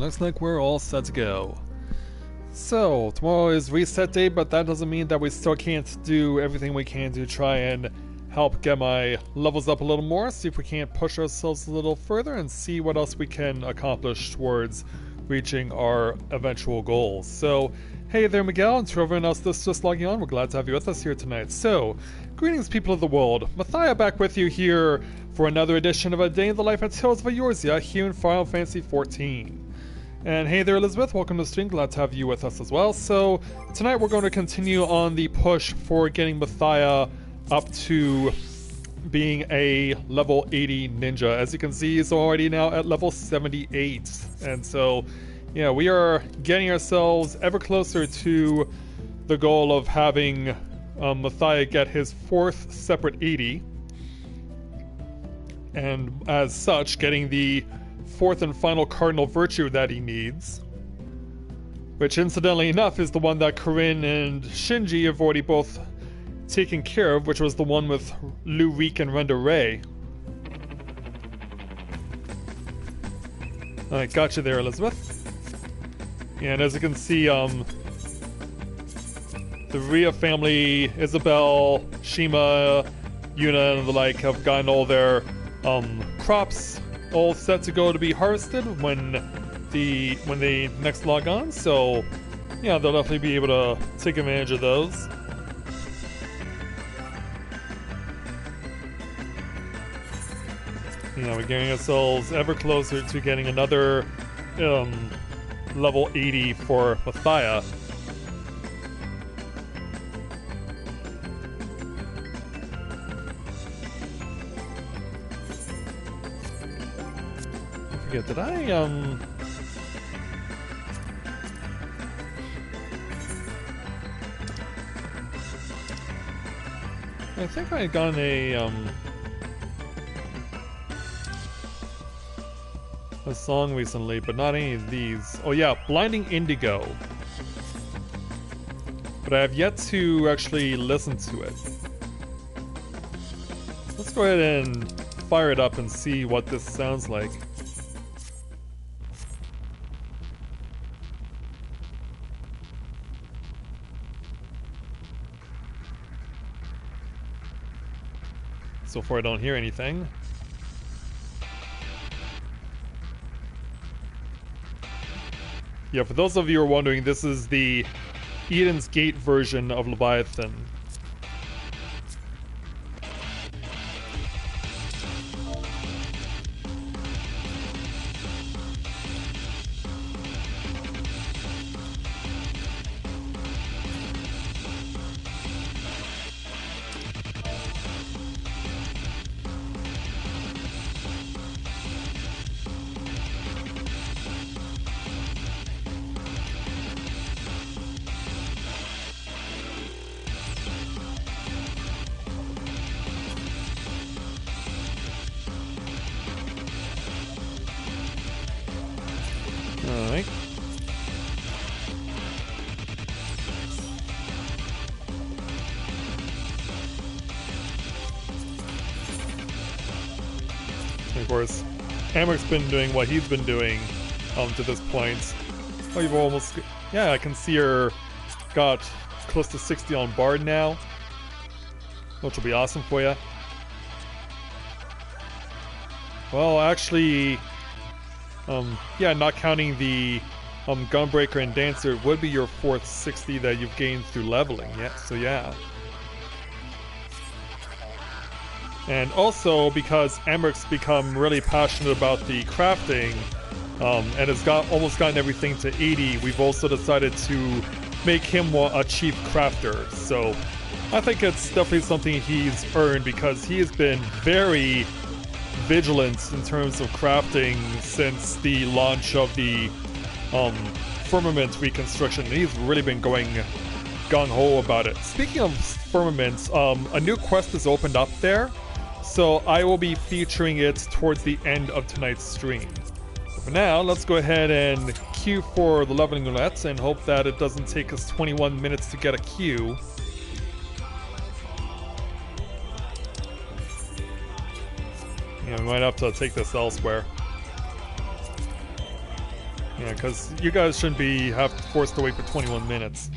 looks like we're all set to go. So, tomorrow is reset day, but that doesn't mean that we still can't do everything we can to try and help get my levels up a little more, see if we can't push ourselves a little further, and see what else we can accomplish towards reaching our eventual goals. So, hey there Miguel, and to everyone else that's just logging on, we're glad to have you with us here tonight. So, greetings people of the world, Matthia back with you here for another edition of A Day in the Life at Tales of Eorzea here in Final Fantasy XIV. And hey there Elizabeth, welcome to the stream, glad to have you with us as well. So, tonight we're going to continue on the push for getting Matthia up to being a level 80 ninja. As you can see, he's already now at level 78. And so, yeah, we are getting ourselves ever closer to the goal of having Matthia get his 4th separate 80. And as such, getting the 4th and final cardinal virtue that he needs. Which, incidentally enough, is the one that Corinne and Shinji have already both taken care of, which was the one with Lu Reek and Renda Ray. Alright, gotcha there, Elizabeth. And as you can see, the Rhea family, Isabel, Shima, Yuna, and the like have gotten all their crops all set to go to be harvested when they next log on. So, yeah, they'll definitely be able to take advantage of those. You know, we're getting ourselves ever closer to getting another level 80 for Matthia. I forget, did I think I had gotten a song recently, but not any of these. Oh yeah, Blinding Indigo. But I have yet to actually listen to it. Let's go ahead and fire it up and see what this sounds like. So far I don't hear anything. Yeah, for those of you who are wondering, this is the Eden's Gate version of Leviathan. Alright. Of course, Amric's been doing what he's been doing to this point. Oh, you've almost... Yeah, I can see her got close to 60 on Bard now, which will be awesome for you. Well, actually... yeah, not counting the Gunbreaker and Dancer, it would be your 4th 60 that you've gained through leveling. Yeah, so yeah. And also, because Amric's become really passionate about the crafting, and has almost gotten everything to 80, we've also decided to make him a chief crafter. So I think it's definitely something he's earned, because he has been very vigilant in terms of crafting since the launch of the Firmament reconstruction. He's really been going gung-ho about it. Speaking of Firmament, a new quest has opened up there, so I will be featuring it towards the end of tonight's stream. But for now, let's go ahead and queue for the leveling roulette and hope that it doesn't take us 21 minutes to get a queue. Yeah, we might have to take this elsewhere. Yeah, Yeah, because you guys shouldn't be forced to wait for 21 minutes.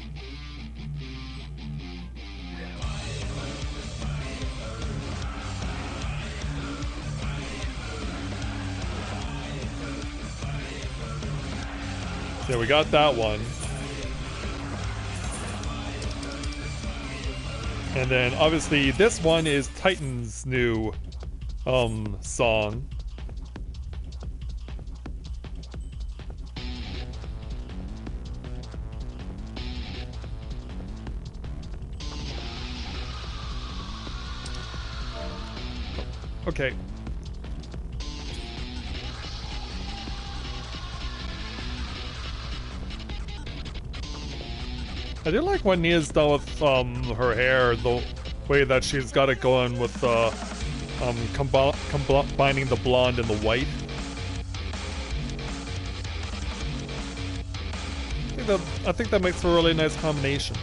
Yeah, we got that one. And then obviously this one is Titan's new song. Okay. I do like when Nia's done with her hair, the way that she's got it going with combining the blonde and the white. I think that makes for a really nice combination.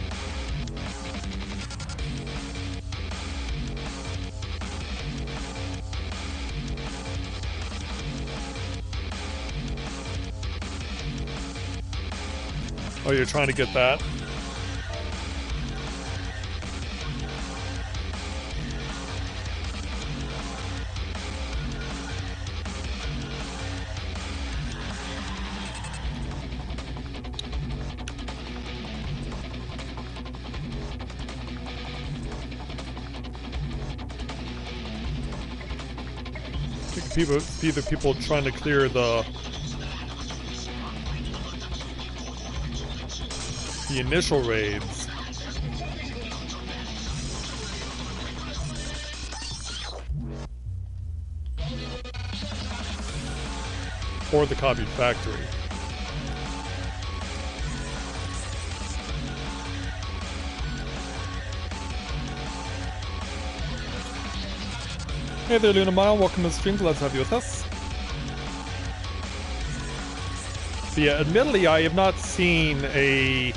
Oh, you're trying to get that? Either people trying to clear the initial raids. Or the copied factory. Hey there, Luna Mile. Welcome to the stream. Glad to have you with us. So yeah, admittedly, I have not seen an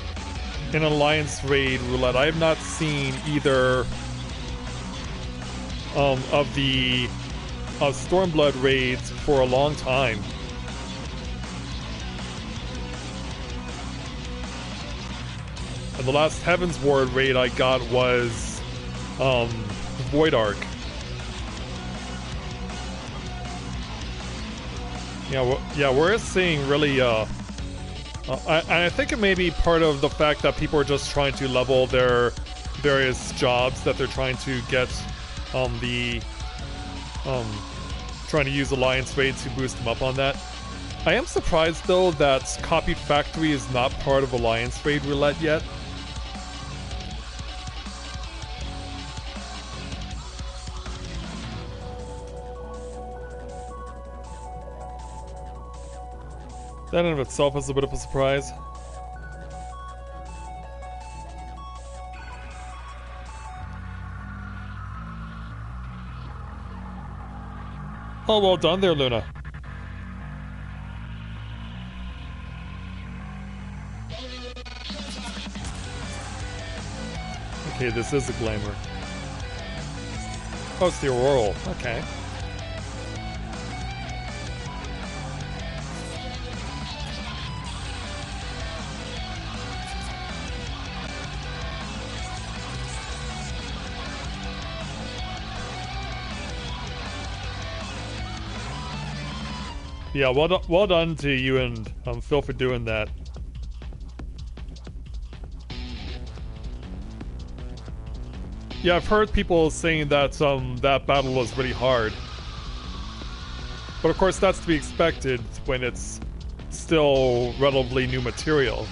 Alliance raid roulette. I have not seen either of the Stormblood raids for a long time. And the last Heaven's Ward raid I got was Void Arc. Yeah, we're seeing really, I think it may be part of the fact that people are just trying to level their various jobs that they're trying to get, trying to use Alliance raids to boost them up on that. I am surprised though that Copied Factory is not part of Alliance raid roulette yet. That in of itself is a bit of a surprise. Oh, well done there, Luna. Okay, this is a glamour. Oh, it's the Auroral. Okay. Yeah, well done to you and Phil for doing that. Yeah, I've heard people saying that that battle was really hard. But of course that's to be expected when it's still relatively new material.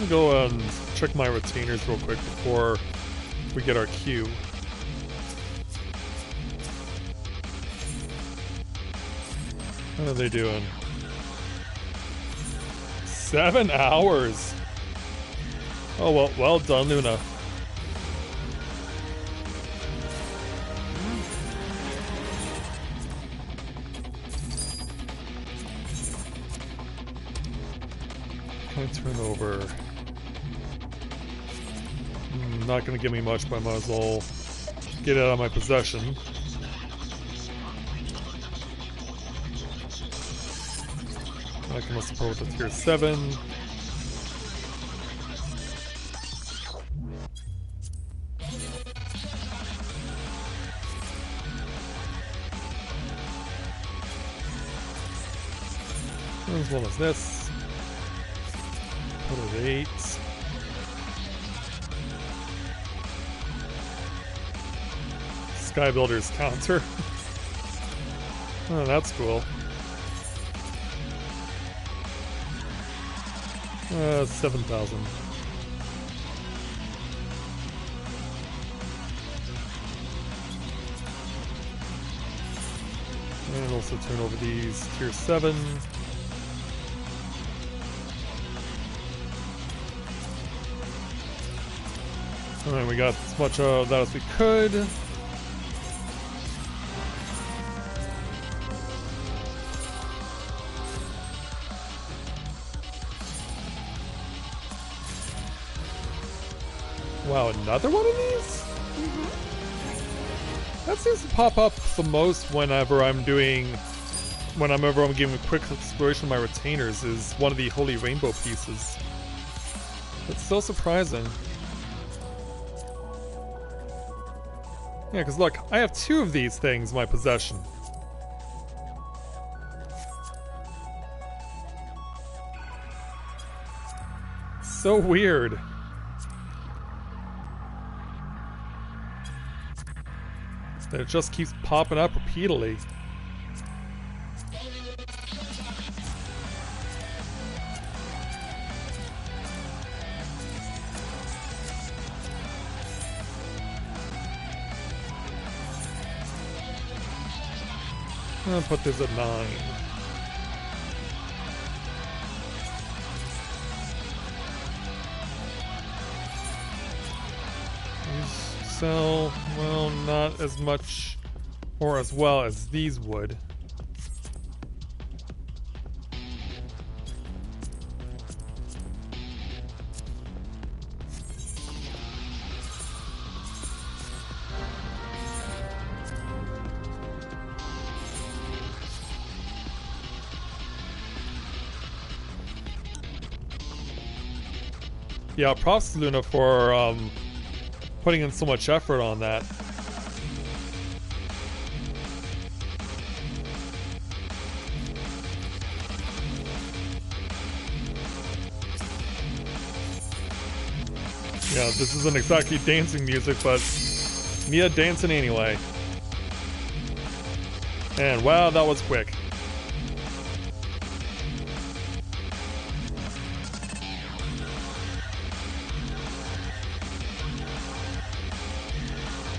Go and check my retainers real quick before we get our queue. What are they doing? 7 hours! Oh, well done, Luna. can I turn over? Not gonna give me much, but I might as well get it out of my possession. I can also put with a tier 7. As well as this. Put it at 8. Sky Builder's counter. Oh, that's cool. 7,000. And also turn over these tier 7. Alright, we got as much of that as we could. Wow, another one of these? That seems to pop up the most whenever I'm giving a quick exploration of my retainers, is one of the Holy Rainbow pieces. It's so surprising. Yeah, because look, I have 2 of these things in my possession. So weird. That it just keeps popping up repeatedly. I'll put this at 9. These sell, well, not as much or as well as these would. Yeah, props to Luna for putting in so much effort on that. Yeah, this isn't exactly dancing music, but Mia dancing anyway. And wow, that was quick.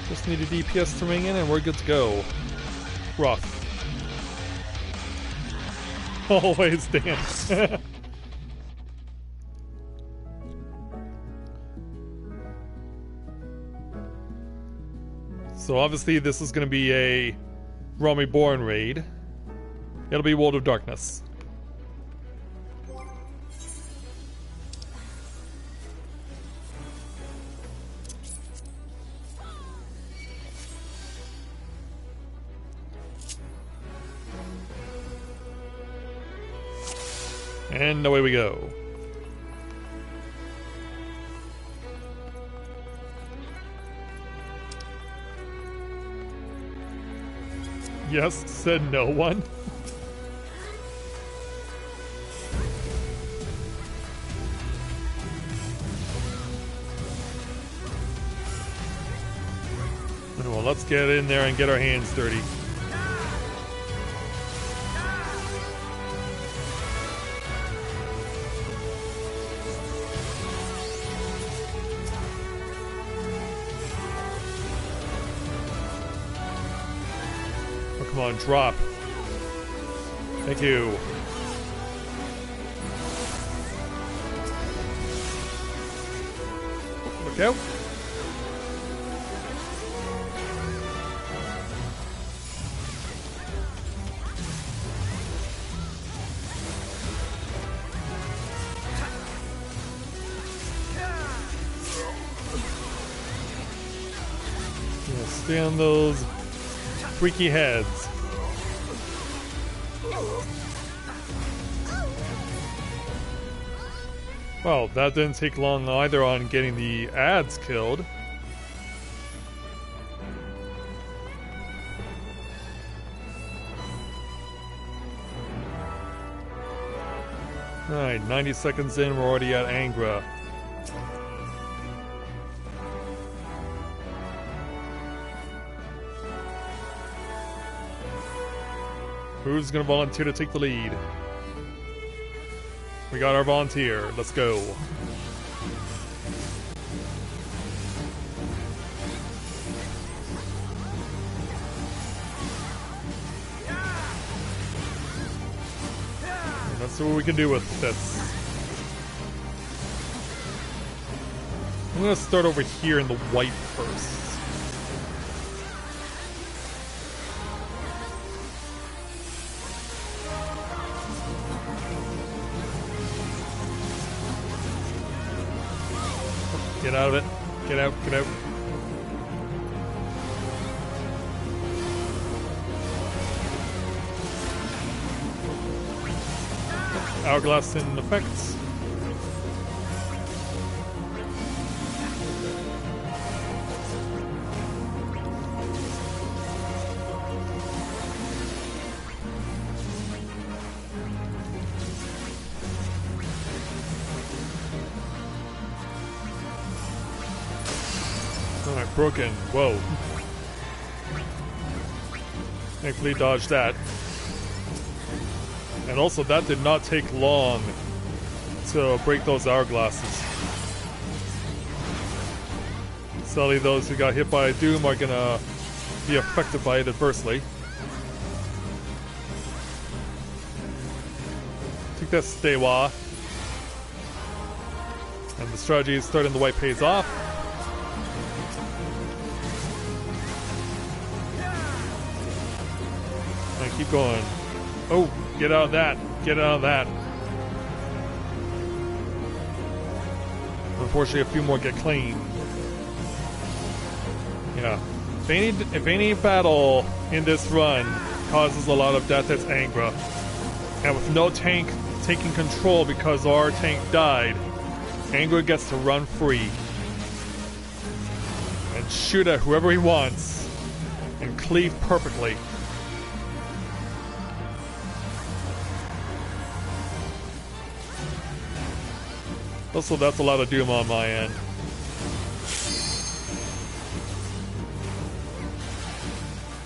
Just need a DPS to ring in and we're good to go. Rough. Always dance. So obviously this is going to be a Realm Reborn raid. It'll be World of Darkness. And away we go. Yes, said no one. Well, let's get in there and get our hands dirty. Come on, drop. Thank you. Look out. Stay on those freaky heads. Well, that didn't take long either on getting the ads killed. Alright, 90 seconds in, we're already at Angra. Who's gonna volunteer to take the lead? We got our volunteer. Let's go. Let's see what we can do with this. I'm gonna start over here in the white first. Get out of it. Get out, get out. Hourglass in effect. Alright, broken. Whoa. Thankfully dodged that. And also, that did not take long to break those hourglasses. Sadly, those who got hit by Doom are gonna be affected by it adversely. Take that Stewa. And the strategy starting the white pays off. And keep going. Oh! Get out of that. Get out of that. Unfortunately, a few more get claimed. Yeah. If any battle in this run causes a lot of death, it's Angra. And with no tank taking control because our tank died, Angra gets to run free. And shoot at whoever he wants. And cleave perfectly. Also, that's a lot of Doom on my end.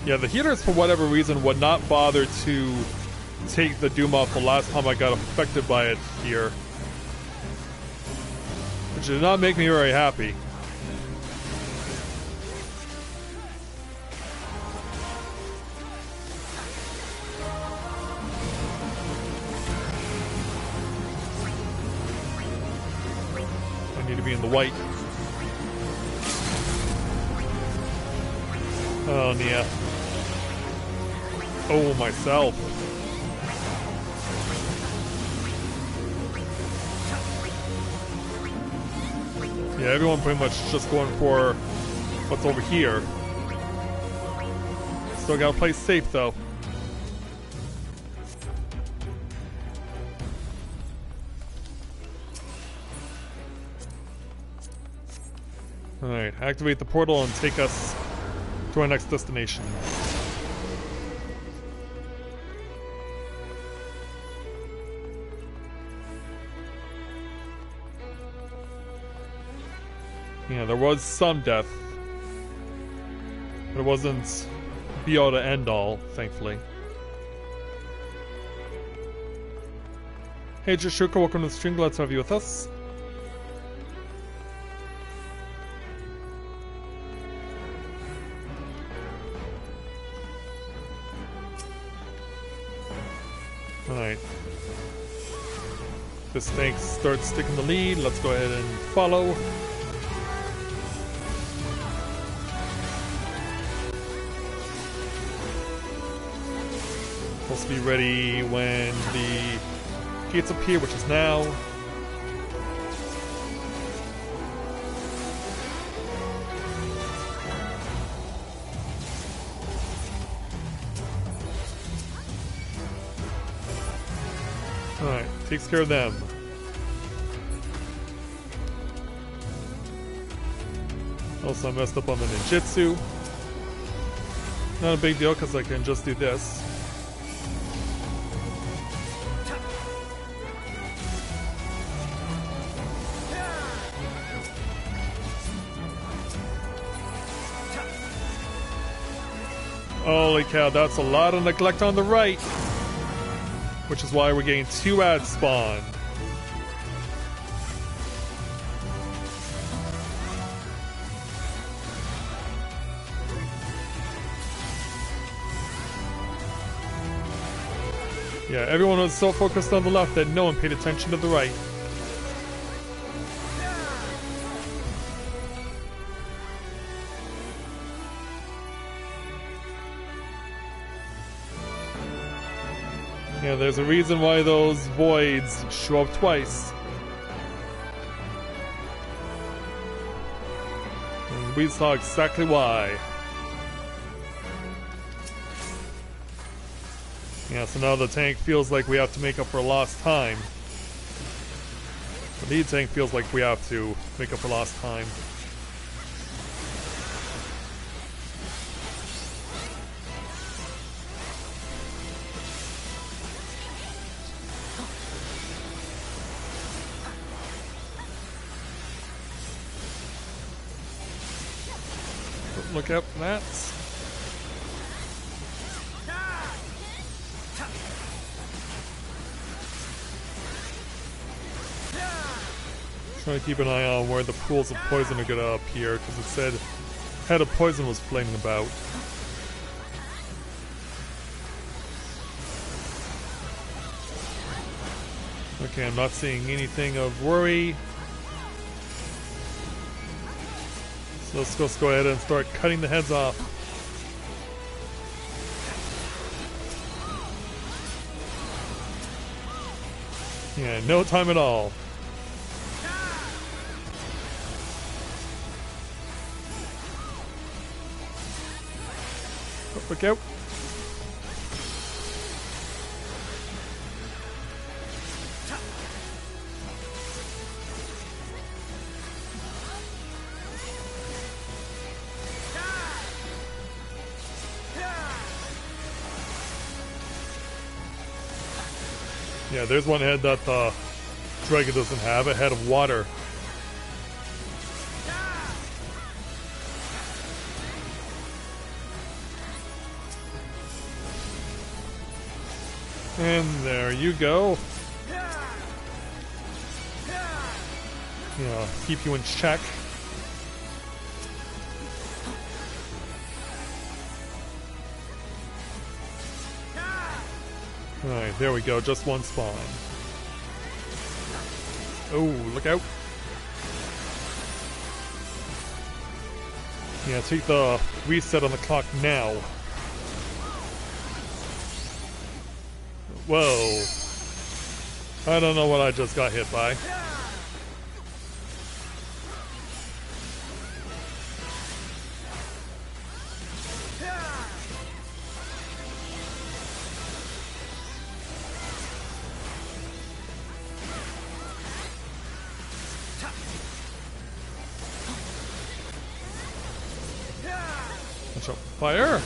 Yeah, the healers, for whatever reason, would not bother to take the Doom off the last time I got affected by it here. Which did not make me very happy. Be in the white. Oh, Nia. Oh, myself. Yeah, everyone pretty much just going for what's over here. Still gotta play safe, though. Alright, activate the portal and take us to our next destination. Yeah, there was some death. But it wasn't be all to end all, thankfully. Hey Jishuka, welcome to the stream, glad to have you with us. Alright. This tank starts sticking the lead. Let's go ahead and follow. Supposed to be ready when the gates appear, which is now. Alright, takes care of them. Also, I messed up on the ninjutsu. Not a big deal because I can just do this. Holy cow, that's a lot of neglect on the right. Which is why we're getting 2 ads spawned. Yeah, everyone was so focused on the left that no one paid attention to the right. Yeah, there's a reason why those voids show up twice. And we saw exactly why. Yeah, so now the tank feels like we have to make up for lost time. The lead tank feels like we have to make up for lost time. Look out for that. Trying to keep an eye on where the pools of poison are gonna appear, because it said head of poison was flaming about. Okay, I'm not seeing anything of worry. So let's just go ahead and start cutting the heads off. Yeah, no time at all. Look out. Yeah, there's one head that the dragon doesn't have, a head of water. And there you go. Yeah, keep you in check. Alright, there we go, just one spawn. Oh, look out. Yeah, take the reset on the clock now. Whoa. I don't know what I just got hit by. Watch out, fire!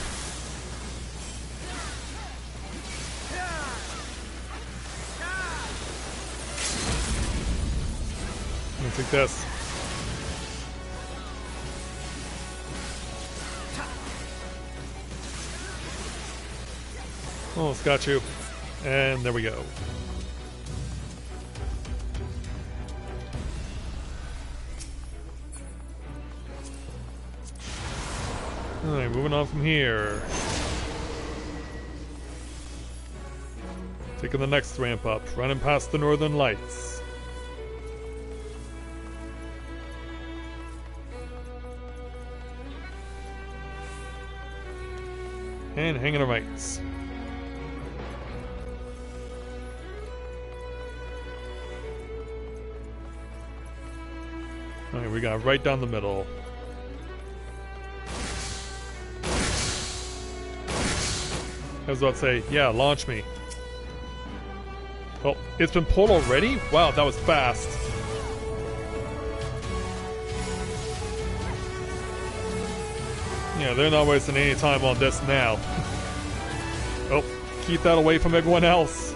I'm gonna take this. Almost got you. And there we go. Alright, moving on from here. Taking the next ramp up, running past the Northern Lights. And hanging our mates. Alright, we got right down the middle. I was about to say, yeah, launch me. Oh, it's been pulled already? Wow, that was fast. Yeah, they're not wasting any time on this now. Oh, keep that away from everyone else.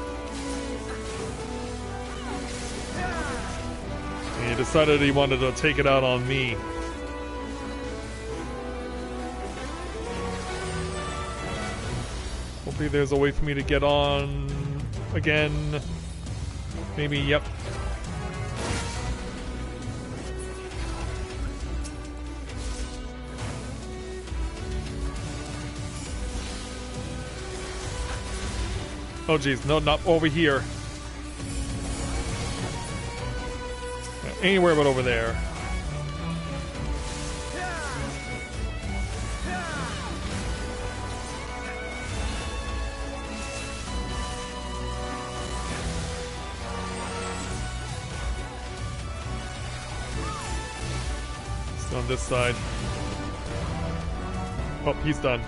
And he decided he wanted to take it out on me. Hopefully there's a way for me to get on again. Maybe, yep. Oh geez, no, not over here. Anywhere but over there. It's on this side. Oh, he's done.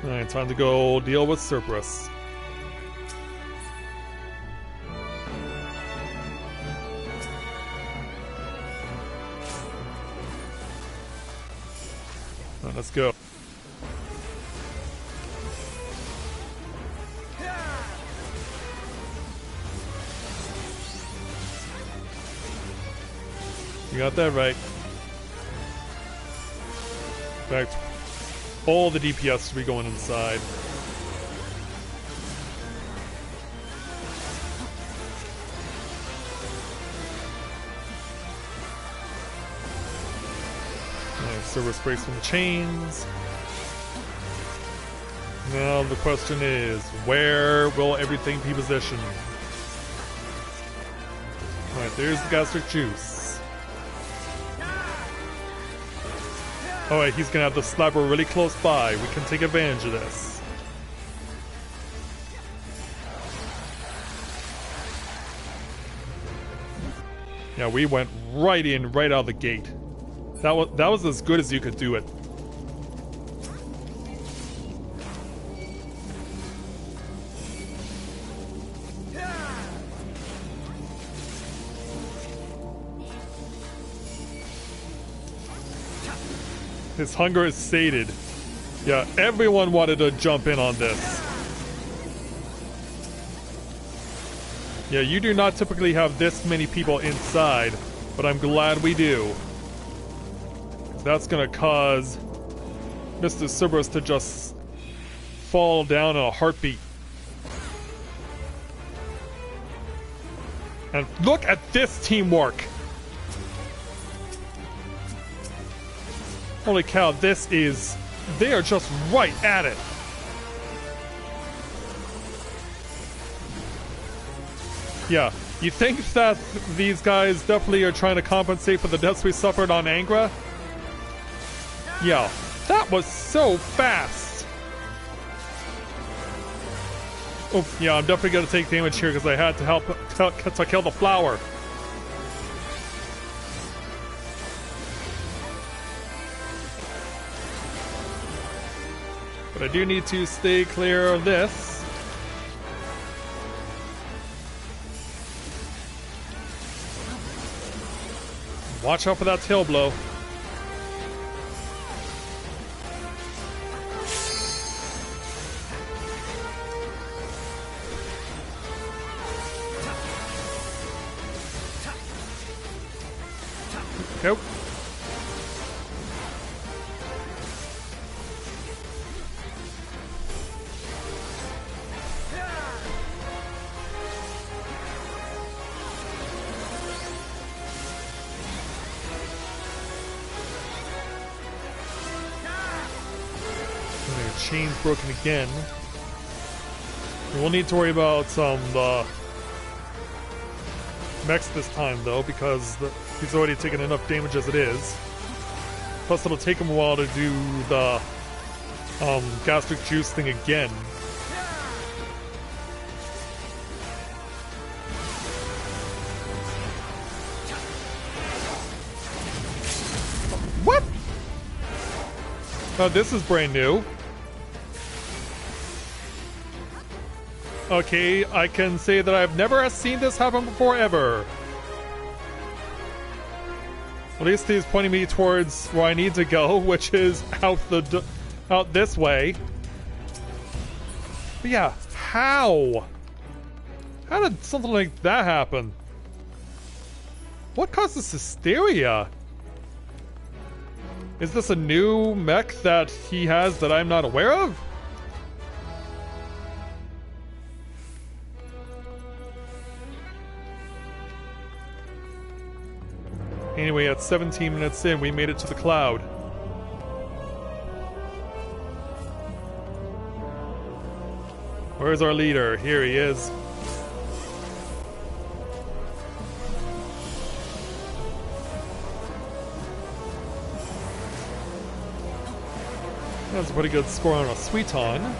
Alright, time to go deal with Cerberus. Alright, let's go. You got that right. In fact, all the DPS should be going inside. Nice, Cerberus breaks from the chains. Now the question is, where will everything be positioned? Alright, there's the gastric juice. Alright, he's gonna have the sniper really close by. We can take advantage of this. Yeah, we went right in, right out of the gate. That was as good as you could do it. His hunger is sated. Yeah, everyone wanted to jump in on this. Yeah, you do not typically have this many people inside, but I'm glad we do. That's gonna cause Mr. Cerberus to just fall down in a heartbeat. And look at this teamwork! Holy cow, this is... They are just right at it. Yeah, you think that these guys definitely are trying to compensate for the deaths we suffered on Angra? Yeah, that was so fast. Oh, yeah, I'm definitely gonna take damage here because I had to help to kill the flower. But I do need to stay clear of this. Watch out for that tail blow. Go. Chains broken again. We won't need to worry about the mechs this time though, because he's already taken enough damage as it is. Plus it'll take him a while to do the gastric juice thing again. Oh, this is brand new. Okay, I can say that I've never seen this happen before, ever. At least he's pointing me towards where I need to go, which is out this way. But yeah, how? How did something like that happen? What causes hysteria? Is this a new mech that he has that I'm not aware of? Anyway, at 17 minutes in, we made it to the cloud. Where's our leader? Here he is. That's a pretty good score on a Sweeton.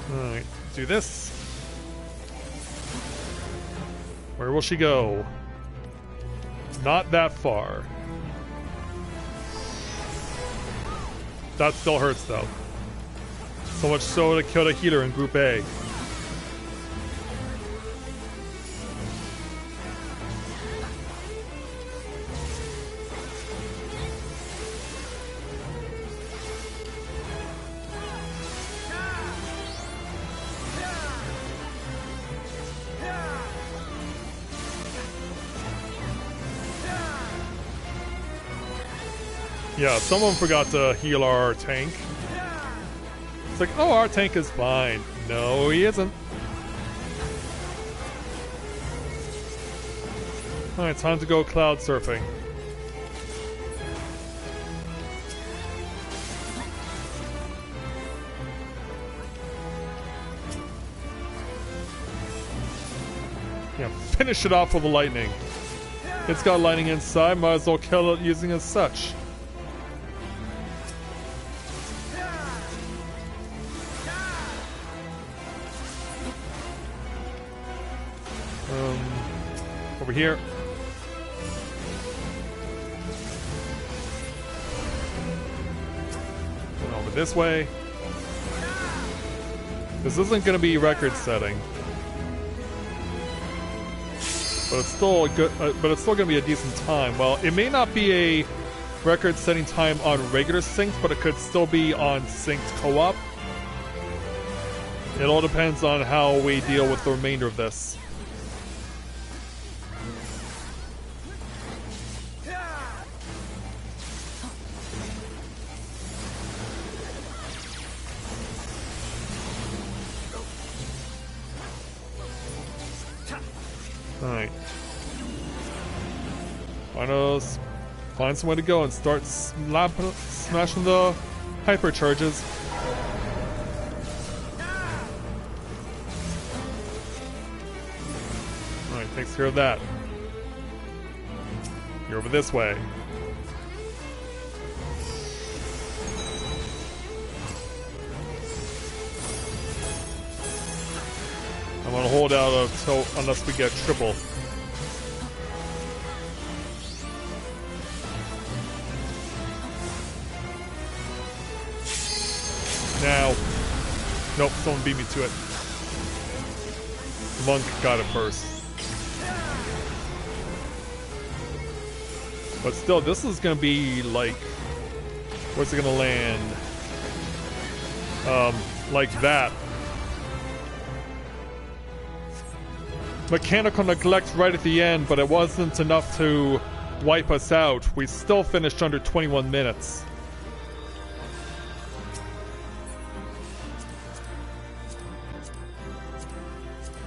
Alright, do this. Where will she go? Not that far. That still hurts though. So much so to kill the healer in Group A. Yeah, someone forgot to heal our tank. It's like, oh, our tank is fine. No, he isn't. Alright, time to go cloud surfing. Yeah, finish it off with the lightning. It's got lightning inside, might as well kill it using as such. Over here. And over this way. This isn't going to be record setting, but it's still a good. But it's still going to be a decent time. Well, it may not be a record-setting time on regular synced, but it could still be on synced co-op. It all depends on how we deal with the remainder of this. Alright. Find some way to go and start smashing the hypercharges. Alright, takes care of that. You're over this way. I'm gonna hold out until unless we get triple. Now. Nope, someone beat me to it. Monk got it first. But still, this is gonna be like... Where's it gonna land? Like that. Mechanical neglect right at the end, but it wasn't enough to wipe us out. We still finished under 21 minutes.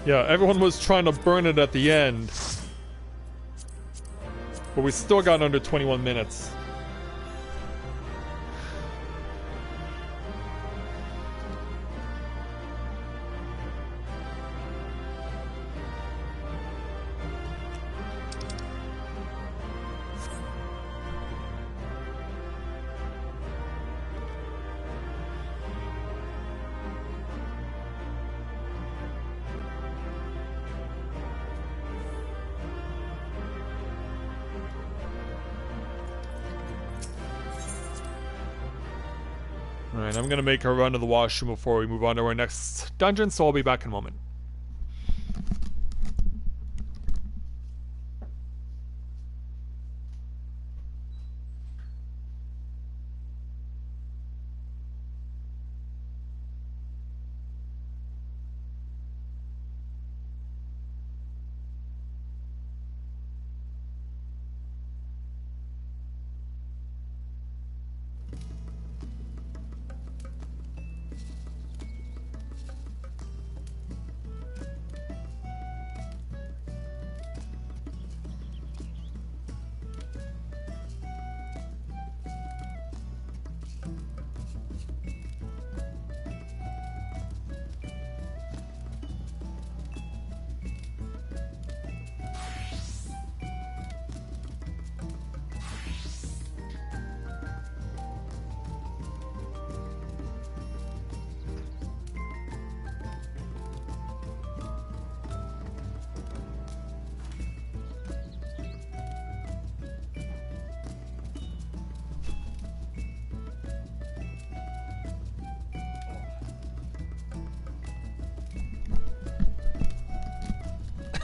Yeah, everyone was trying to burn it at the end. But we still got under 21 minutes. Alright, I'm gonna make a run to the washroom before we move on to our next dungeon, so I'll be back in a moment.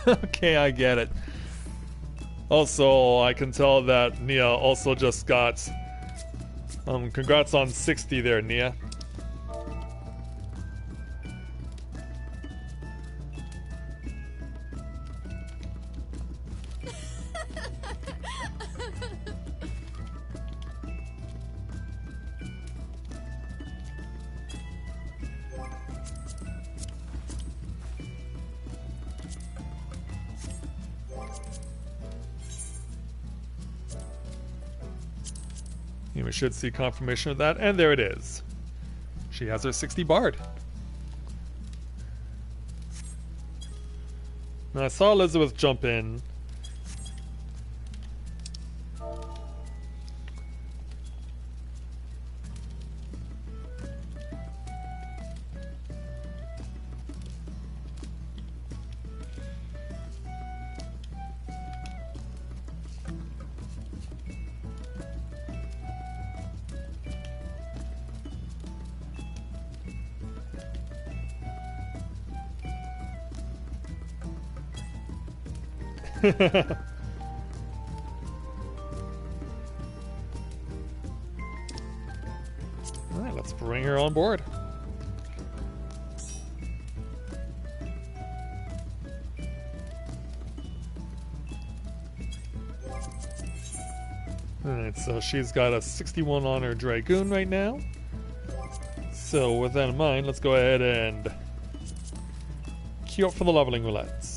Okay, I get it. Also, I can tell that Nia also just got... congrats on 60 there, Nia. We should see confirmation of that, and there it is. She has her 60 bard. Now I saw Elizabeth jump in. Alright, let's bring her on board. Alright, so she's got a 61 on her Dragoon right now. So with that in mind, let's go ahead and queue up for the leveling roulettes.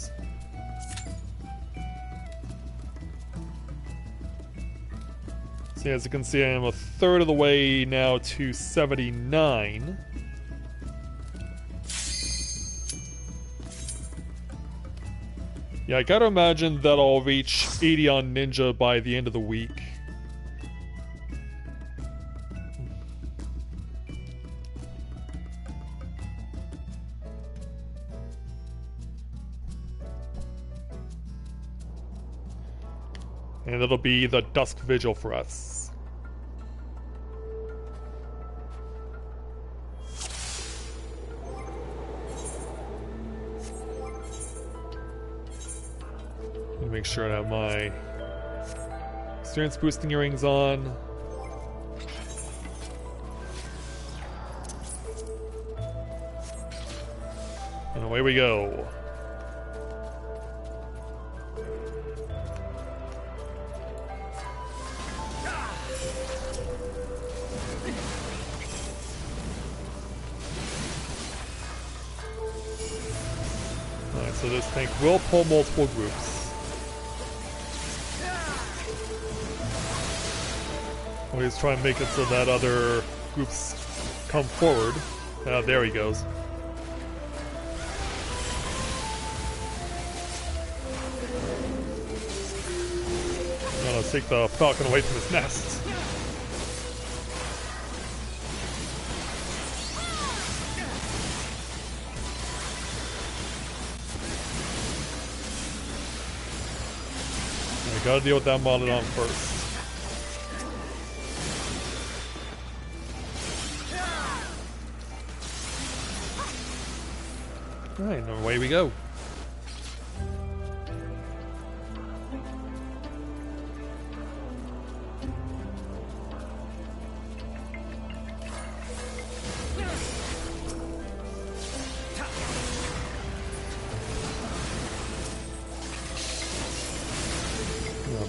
So as you can see, I am a third of the way now to 79. Yeah, I gotta imagine that I'll reach 80 on Ninja by the end of the week. And it'll be the Dusk Vigil for us. Let me make sure I have my experience boosting earrings on. And away we go. So this tank will pull multiple groups. Always try and make it so that other groups come forward. There he goes. Now let's take the falcon away from his nest. Gotta deal with that Monodon first. Alright, and away we go.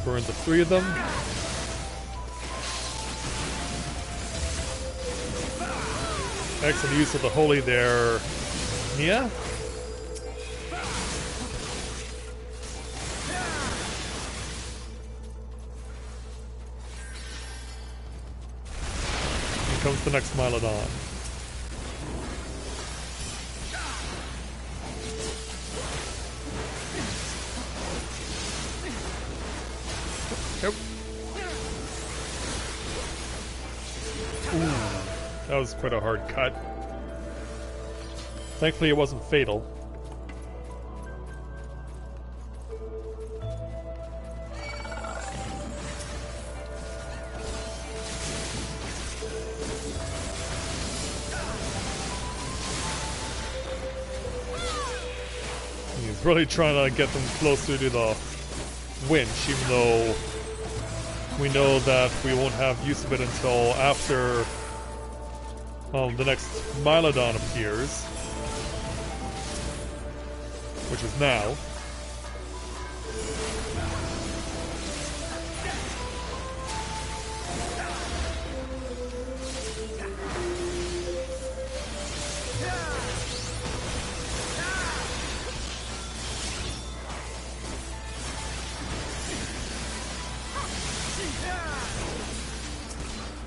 Burn the 3 of them. Excellent use of the holy there, Nia. Here comes the next Mylodon. Nope. Ooh, that was quite a hard cut. Thankfully it wasn't fatal. He's really trying to get them closer to the winch, even though we know that we won't have use of it until after the next Mylodon appears, which is now.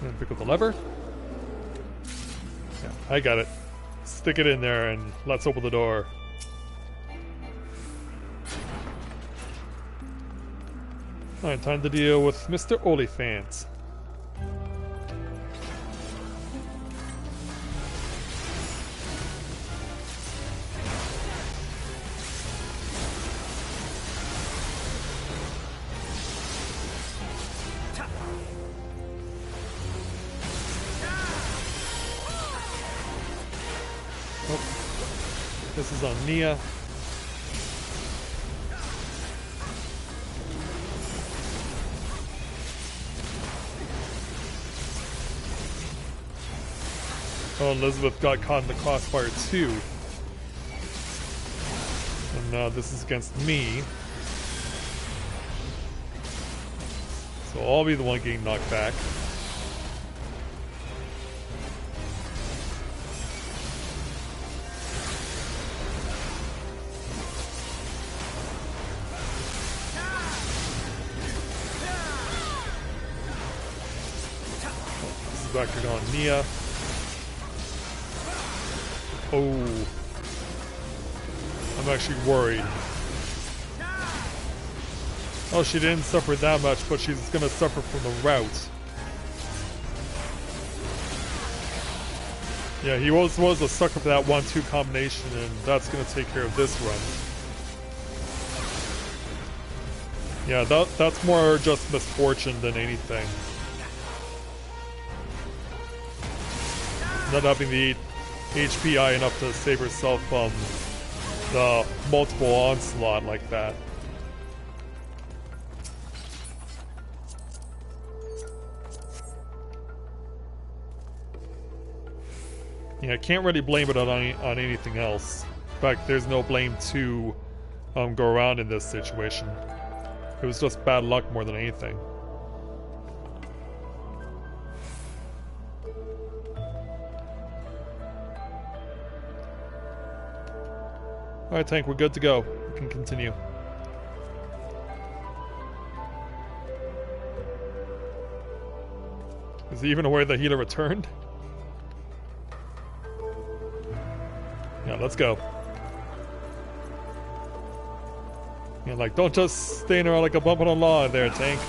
And pick up the lever. Yeah, I got it. Stick it in there and let's open the door. Alright, time to deal with Mr. Oliphant. This is on Nia. Oh, Elizabeth got caught in the crossfire too. And now this is against me. So I'll be the one getting knocked back. Back on Nia. Oh, I'm actually worried. Oh, she didn't suffer that much, but she's gonna suffer from the rout. Yeah, he was a sucker for that 1-2 combination, and that's gonna take care of this run. Yeah, that's more just misfortune than anything. Not having the HP high enough to save herself from the multiple onslaught like that. Yeah, I can't really blame it on anything else. In fact, there's no blame to go around in this situation. It was just bad luck more than anything. Alright, Tank, we're good to go. We can continue. Is he even aware that healer returned? Yeah, let's go. Yeah, like, don't just stay in there like a bump on a log there, Tank.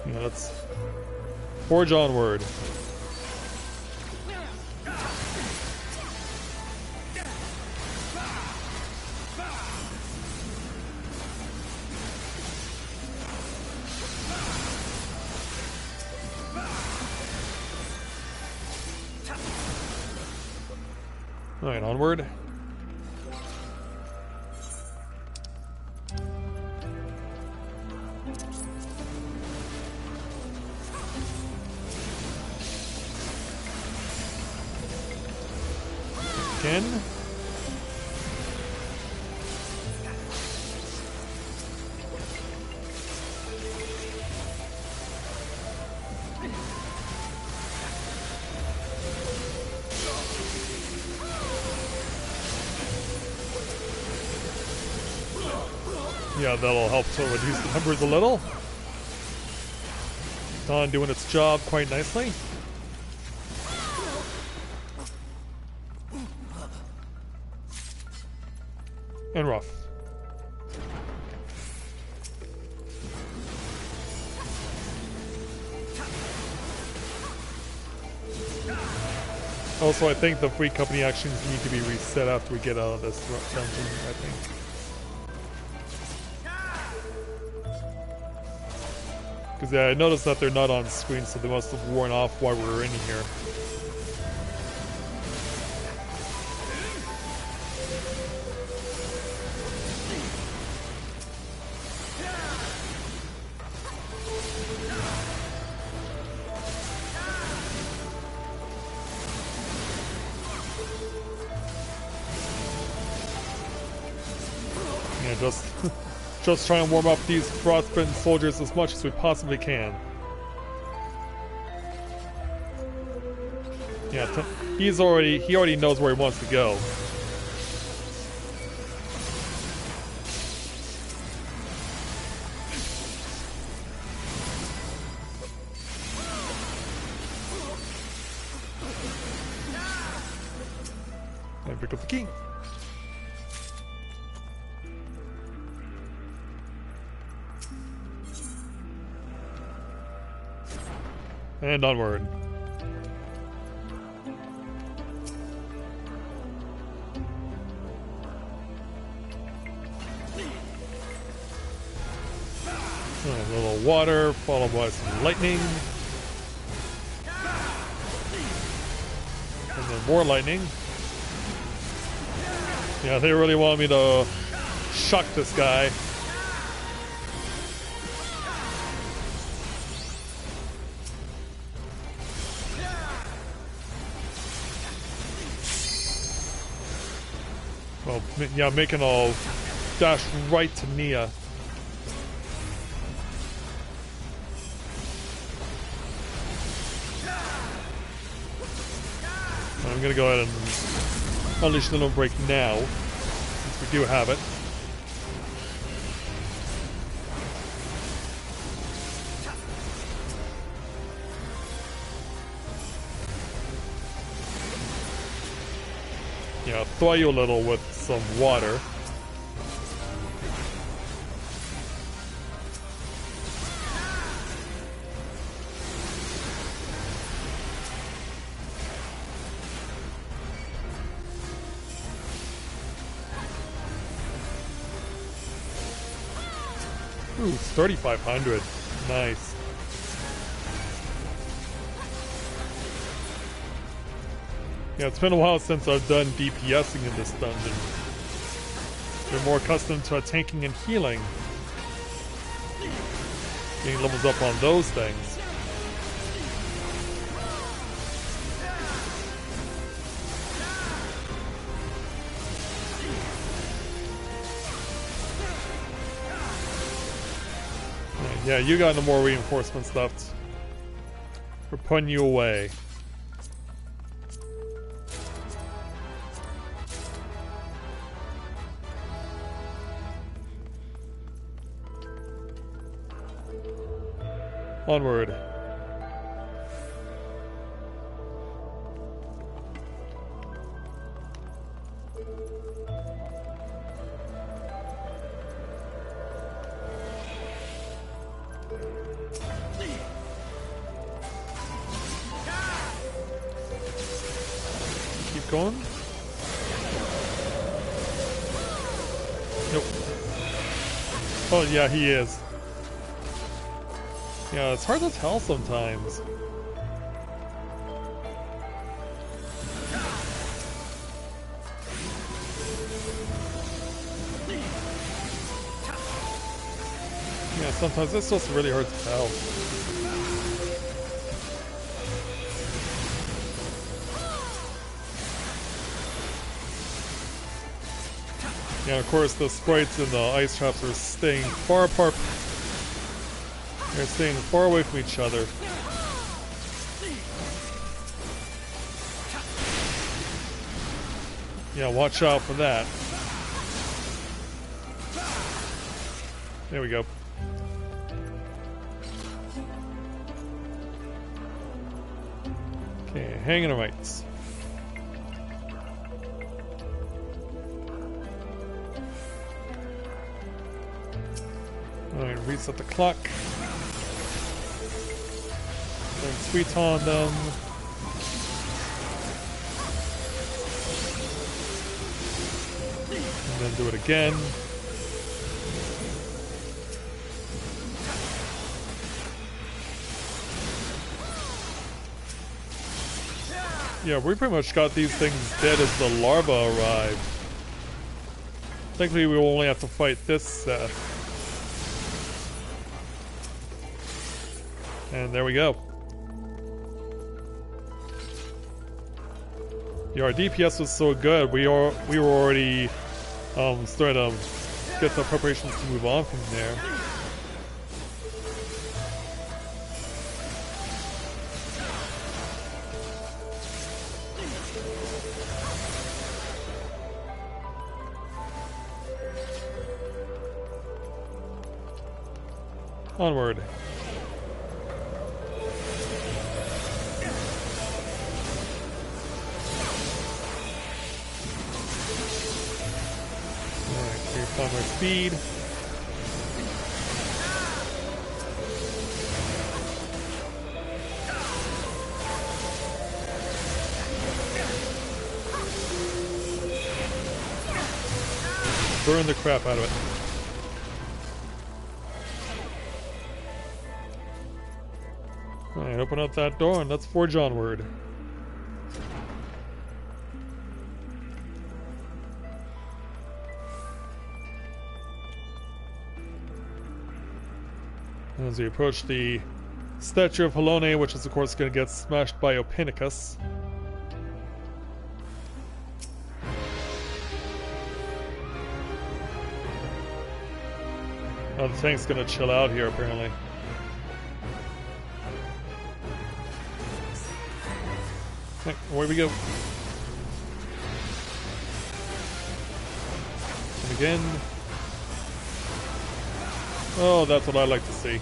Yeah, let's forge onward. Alright, onward. Again. Yeah, that'll help to reduce the numbers a little. Dawn doing its job quite nicely. And rough. Also, I think the free company actions need to be reset after we get out of this dungeon, I think. Because yeah, I noticed that they're not on screen, so they must have worn off while we were in here. Yeah, just try and warm up these frostbitten soldiers as much as we possibly can. Yeah, he already knows where he wants to go. And pick up the key. And onward. A little water, followed by some lightning. And then more lightning. Yeah, they really want me to shock this guy. Well, yeah, making a dash right to Nia. I'm gonna go ahead and unleash the little break now, since we do have it. Yeah, thaw you a little with some water. Ooh, 3,500. Nice. Yeah, it's been a while since I've done DPSing in this dungeon. Been more accustomed to tanking and healing. Getting levels up on those things. Yeah, you got no more reinforcements left. We're putting you away. Onward. Keep going. Nope. Oh yeah, he is. Yeah, it's hard to tell sometimes. Yeah, sometimes it's just really hard to tell. Yeah, of course the sprites and the ice traps are staying far apart. They're staying far away from each other. Yeah, watch out for that. There we go. Okay, hanging right. Alright, reset the clock. Then sweet on them. And then do it again. Yeah, we pretty much got these things dead as the larvae arrived. Thankfully, we will only have to fight this set. And there we go. Yeah, our DPS was so good, we were already starting to get the preparations to move on from there. Onward. Alright, here comes our speed. Burn the crap out of it. Alright, open up that door and let's forge onward. As we approach the statue of Halone, which is of course going to get smashed by Opinicus. Oh, the tank's going to chill out here apparently. Away we go. And again. Oh, that's what I like to see.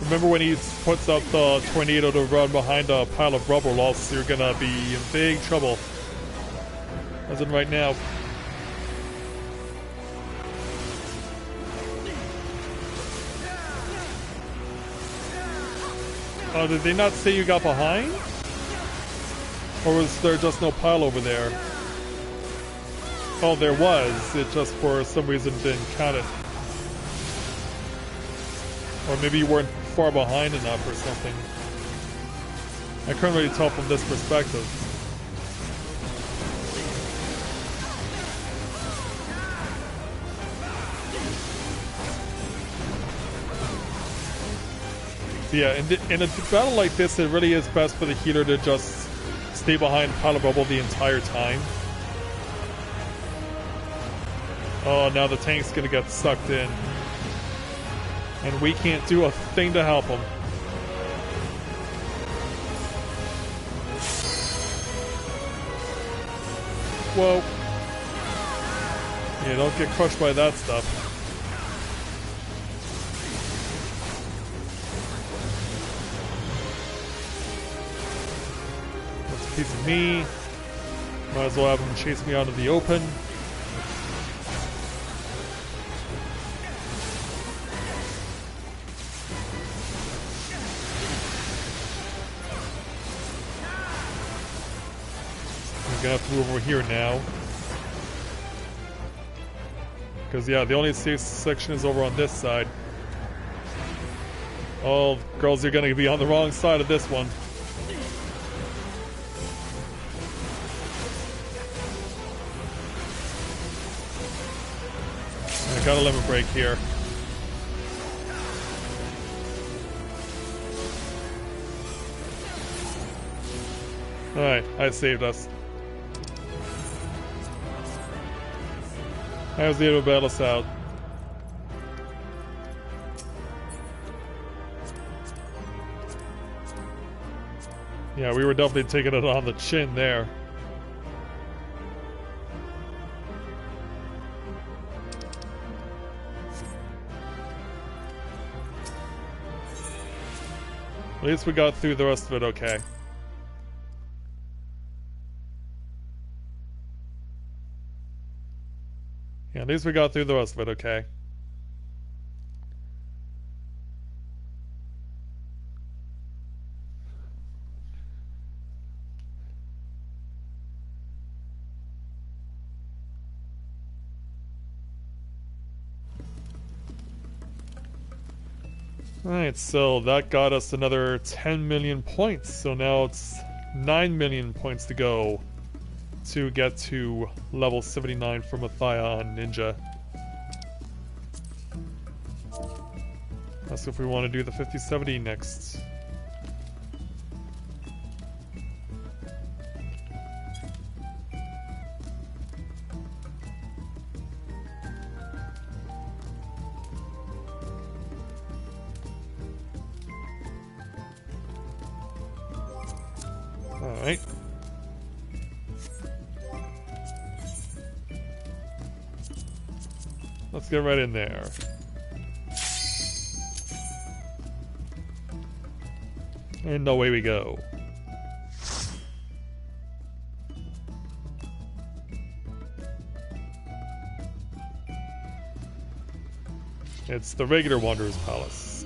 Remember when he puts out the tornado to run behind a pile of rubble, else you're gonna be in big trouble. As in right now. Oh, did they not say you got behind? Or was there just no pile over there? Oh, there was. It just for some reason didn't count it. Or maybe you weren't far behind enough or something. I couldn't really tell from this perspective. Yeah, in a battle like this, it really is best for the healer to just stay behind pile of rubble the entire time. Oh, now the tank's gonna get sucked in. And we can't do a thing to help him. Whoa. Yeah, don't get crushed by that stuff. Piece of me. Might as well have him chase me out of the open. I'm gonna have to move over here now. Because yeah, the only safe section is over on this side. Oh, girls, you're gonna be on the wrong side of this one. I got a limit break here. Alright, I saved us. I was able to bail us out. Yeah, we were definitely taking it on the chin there. At least we got through the rest of it okay. Yeah, at least we got through the rest of it okay. Alright, so that got us another 10 million points. So now it's 9 million points to go to get to level 79 for Matthia on Ninja. That's if we want to do the 50-70 next. Alright. Let's get right in there. And away we go. It's the regular Wanderer's Palace.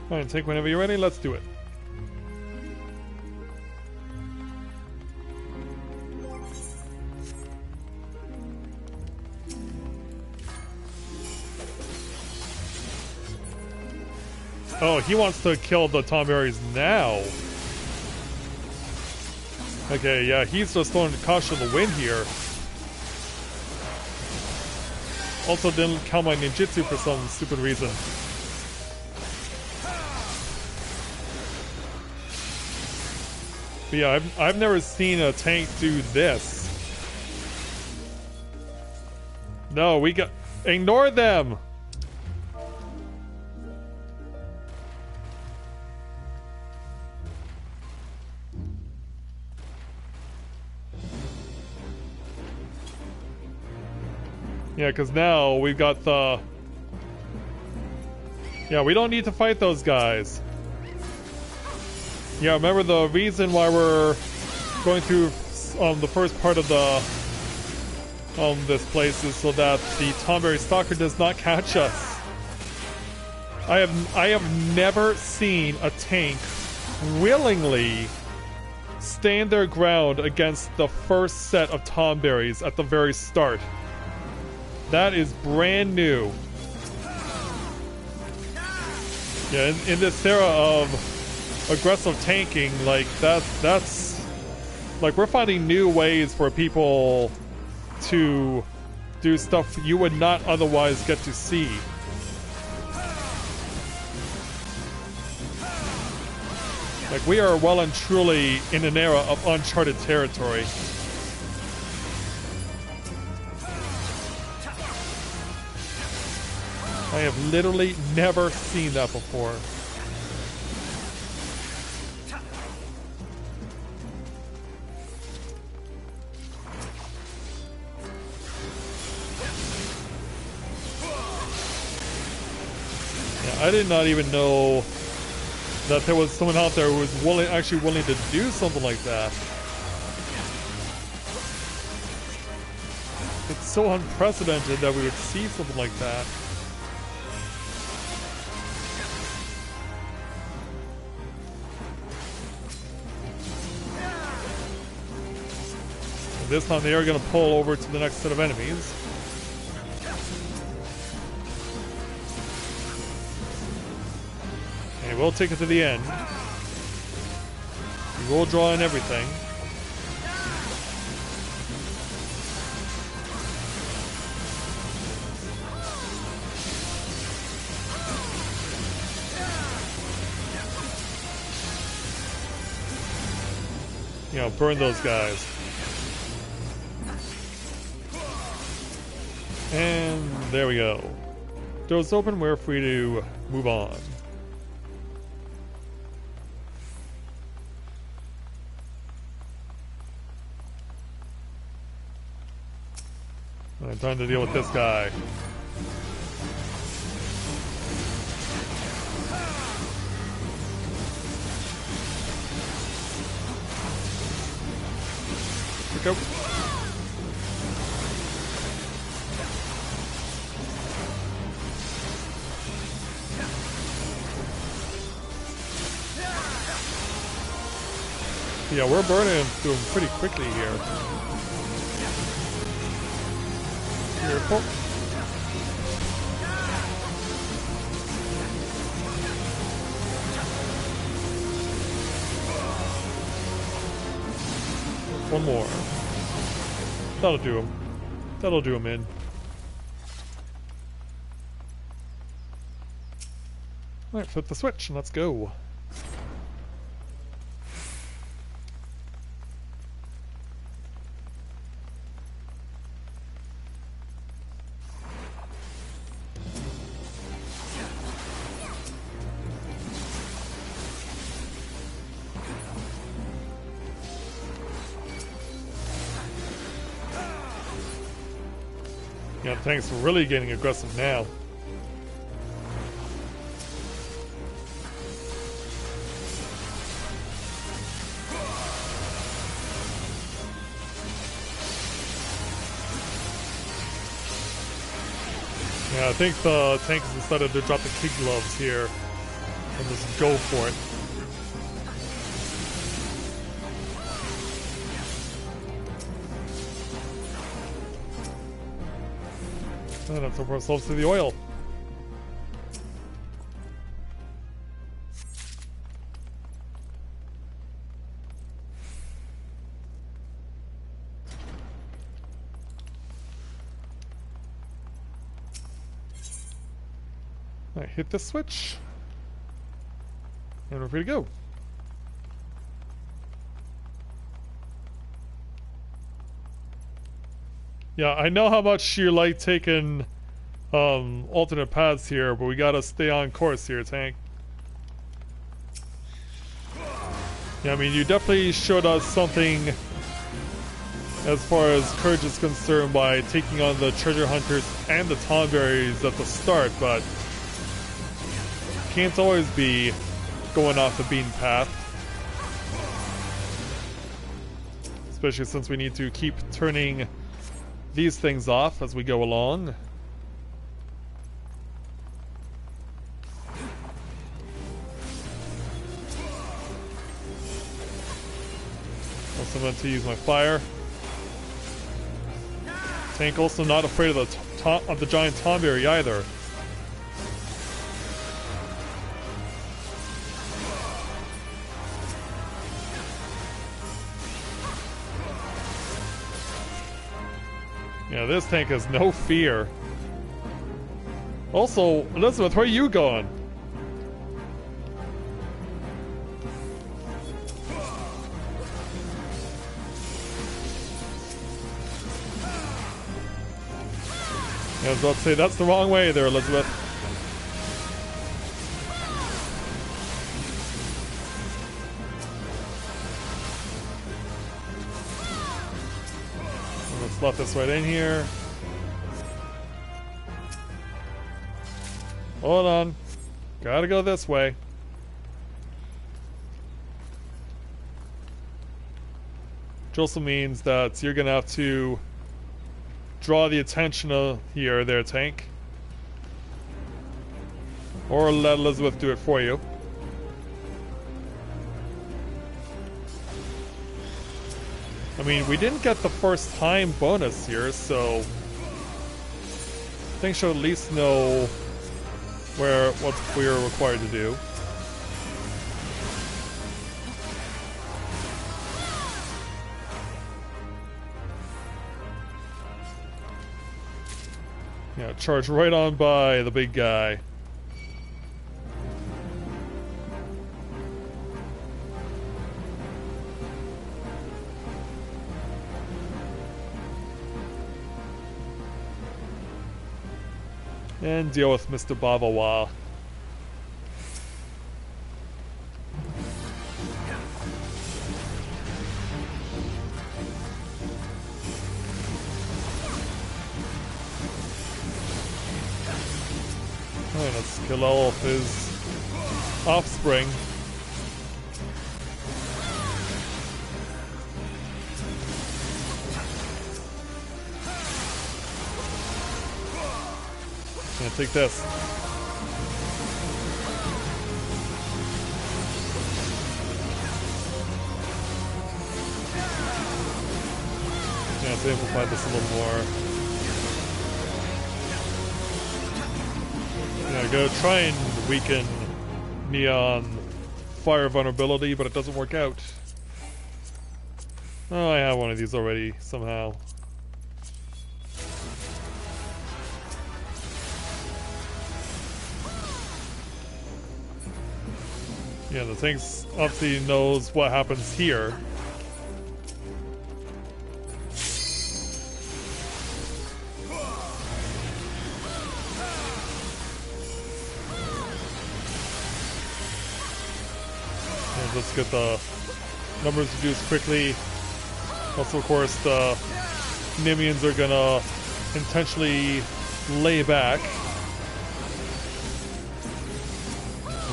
Fine, take whenever you're ready, let's do it. Oh, he wants to kill the Tomberries now. Okay, yeah, he's just throwing caution to the wind here. Also didn't count my ninjutsu for some stupid reason. But yeah, I've never seen a tank do this. No, we got... Ignore them! Yeah, because now we've got the... Yeah, we don't need to fight those guys. Yeah, remember the reason why we're going through the first part of the this place is so that the Tomberry Stalker does not catch us. I have never seen a tank willingly stand their ground against the first set of Tomberries at the very start. That is brand new. Yeah, in this era of aggressive tanking, like that's like we're finding new ways for people to do stuff you would not otherwise get to see. Like we are well and truly in an era of uncharted territory. I have literally never seen that before. I did not even know that there was someone out there who was actually willing to do something like that. It's so unprecedented that we would see something like that. And this time they are going to pull over to the next set of enemies. will take it to the end. We will draw in everything. You know, burn those guys. And there we go. Doors open, we're free to move on. Alright, time to deal with this guy. Here we go. Yeah, we're burning through them pretty quickly here. Careful. One more. That'll do him. That'll do him in. Alright, flip the switch and let's go. Yeah, the tank's really getting aggressive now. Yeah, I think the tank has decided to drop the kid gloves here and just go for it. And let's help ourselves to the oil. I hit the switch. And we're free to go. Yeah, I know how much you like taking alternate paths here, but we gotta stay on course here, tank. Yeah, I mean, you definitely showed us something as far as courage is concerned by taking on the treasure hunters and the tomberries at the start, but can't always be going off the beaten path. Especially since we need to keep turning these things off as we go along. Also meant to use my fire. Tank also not afraid of the giant tomberry either. Yeah, this tank has no fear. Also, Elizabeth, where are you going? I was about to say, that's the wrong way there, Elizabeth. Let's slot this right in here. Hold on. Gotta go this way. Which also means that you're gonna have to draw the attention of here, there, tank. Or let Elizabeth do it for you. I mean, we didn't get the first time bonus here, so I think she'll at least know what we're required to do. Yeah, charge right on by the big guy. And deal with Mr. Bavawa. Alright, let's kill all of his offspring. Gonna take this. Yeah, let's amplify this a little more. Yeah, go try and weaken Neon fire vulnerability, but it doesn't work out. Oh, I have one of these already, somehow. Yeah, the tank obviously knows what happens here. And let's get the numbers reduced quickly. Also, of course, the Nimians are gonna intentionally lay back.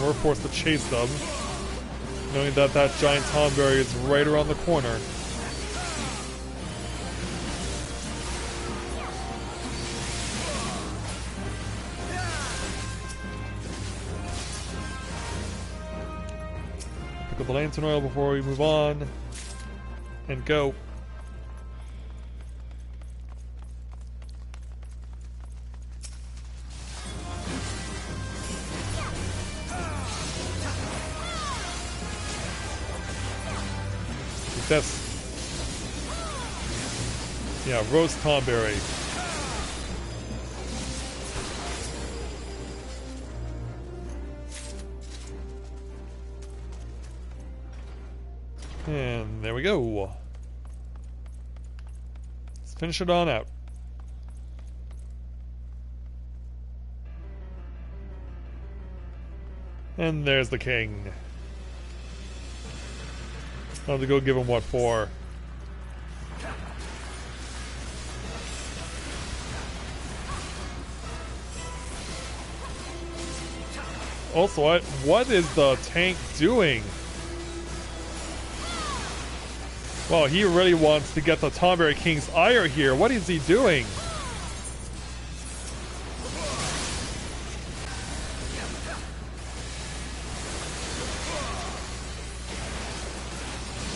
We're forced to chase them, knowing that that giant Tomberry is right around the corner. Pick up the lantern oil before we move on, and go. This. Yeah, roast Tomberry. And there we go. Let's finish it on out. And there's the king. I'll have to go give him what for. Also, what is the tank doing? Well, he really wants to get the Tomberry King's ire here. What is he doing?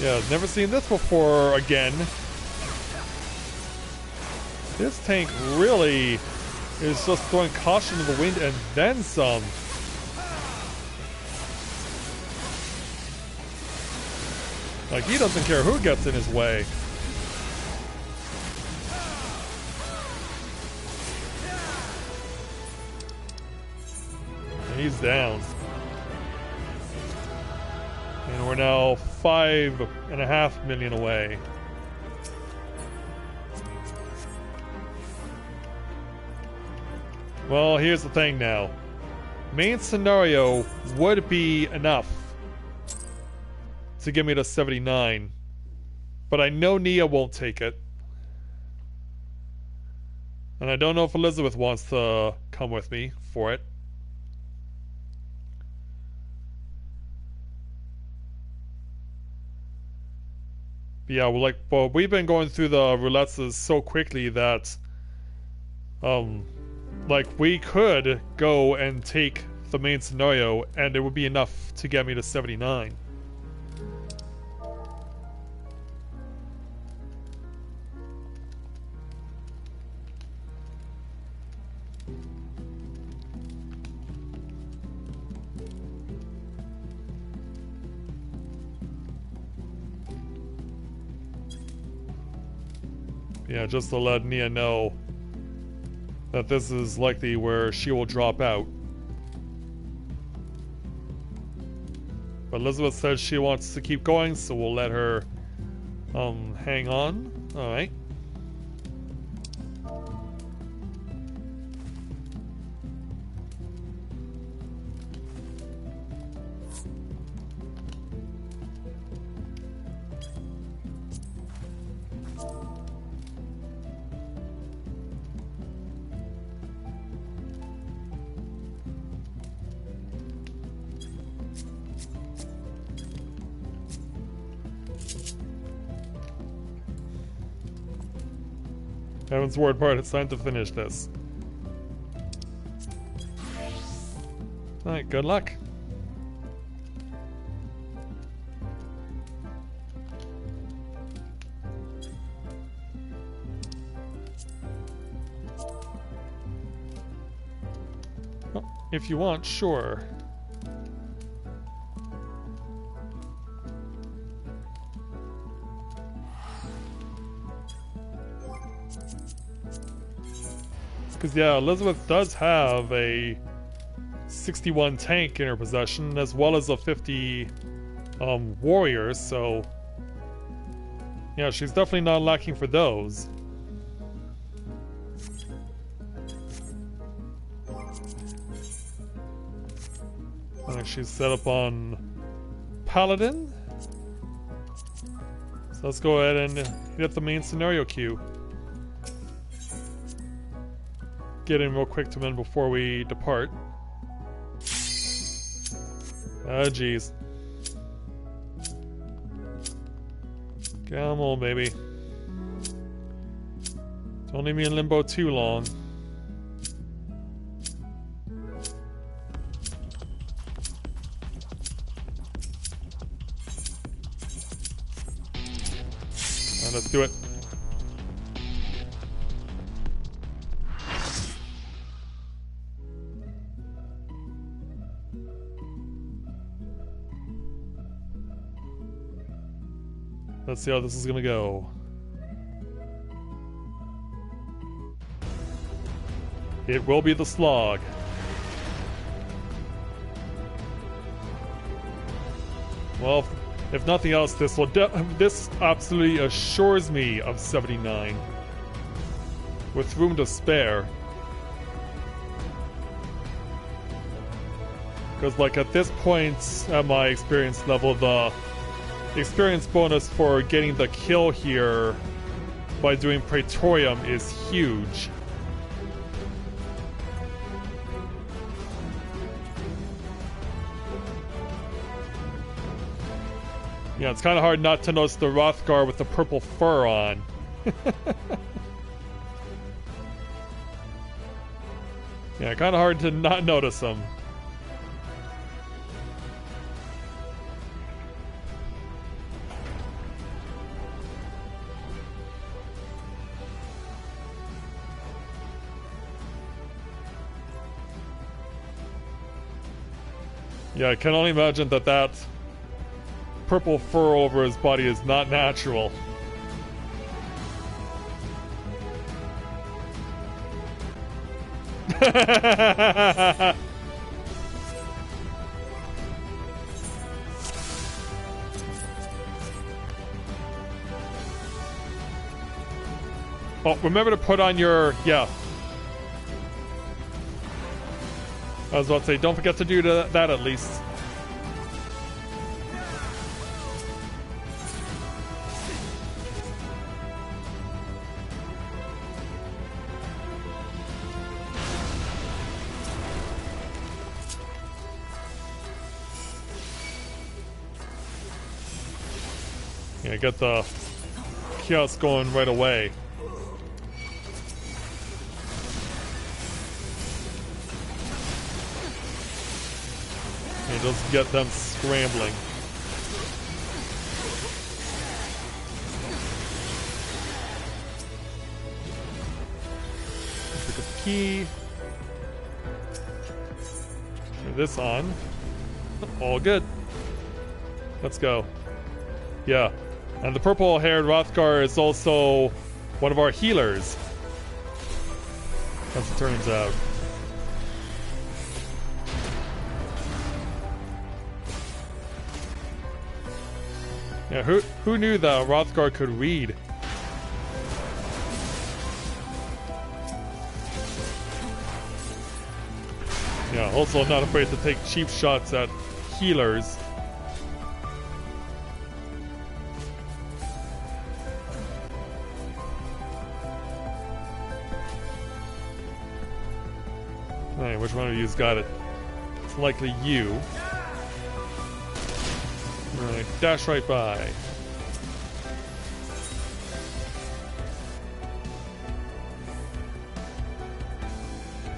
Yeah, I've never seen this before again. This tank really is just throwing caution to the wind and then some. Like, he doesn't care who gets in his way. And he's down. And we're now 5.5 million away. Well, here's the thing now. Main scenario would be enough to get me to 79. But I know Nia won't take it. And I don't know if Elizabeth wants to come with me for it. Yeah, well, we've been going through the roulettes so quickly that, like, we could go and take the main scenario, and it would be enough to get me to 79. Yeah, just to let Nia know. that this is likely where she will drop out. But Elizabeth says she wants to keep going, so we'll let her hang on. Alright. Heaven's word part, it's time to finish this. Alright, good luck. Oh, if you want, sure. Because, yeah, Elizabeth does have a 61 tank in her possession, as well as a 50 warriors, so... yeah, she's definitely not lacking for those. She's set up on Paladin. So let's go ahead and hit the main scenario queue. Get in real quick to men before we depart. Ah, jeez. Come on, baby. Don't leave me in limbo too long. Alright, let's do it. Let's see how this is gonna go. It will be the slog. Well, if nothing else, this absolutely assures me of 79. With room to spare. Because, like, at this point, at my experience level, the experience bonus for getting the kill here by doing Praetorium is huge. Yeah, it's kind of hard not to notice the Rothgar with the purple fur on. Yeah, kind of hard to not notice them. Yeah, I can only imagine that that purple fur over his body is not natural. Oh, remember to put on your... yeah. I was about to say, don't forget to do that at least. Yeah, get the chaos going right away. And just get them scrambling. Pick up the key. Turn this on. All good. Let's go. Yeah. And the purple-haired Rothgar is also one of our healers. as it turns out. Yeah, who knew that Rothgar could read? Yeah, also not afraid to take cheap shots at healers. Alright, which one of you's got it? It's likely you. Alright, dash right by.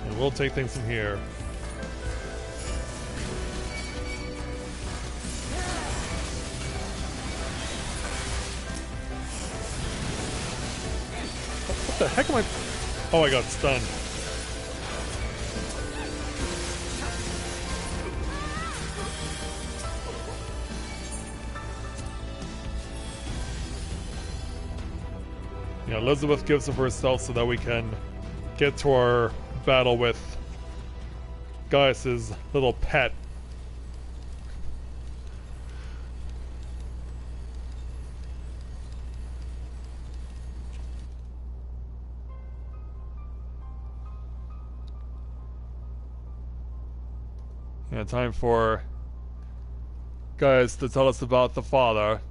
And we'll take things from here. What the heck am I... Oh, I got stunned. Yeah, Elizabeth gives of herself so that we can get to our battle with Gaius's little pet. Yeah, time for Gaius to tell us about the father.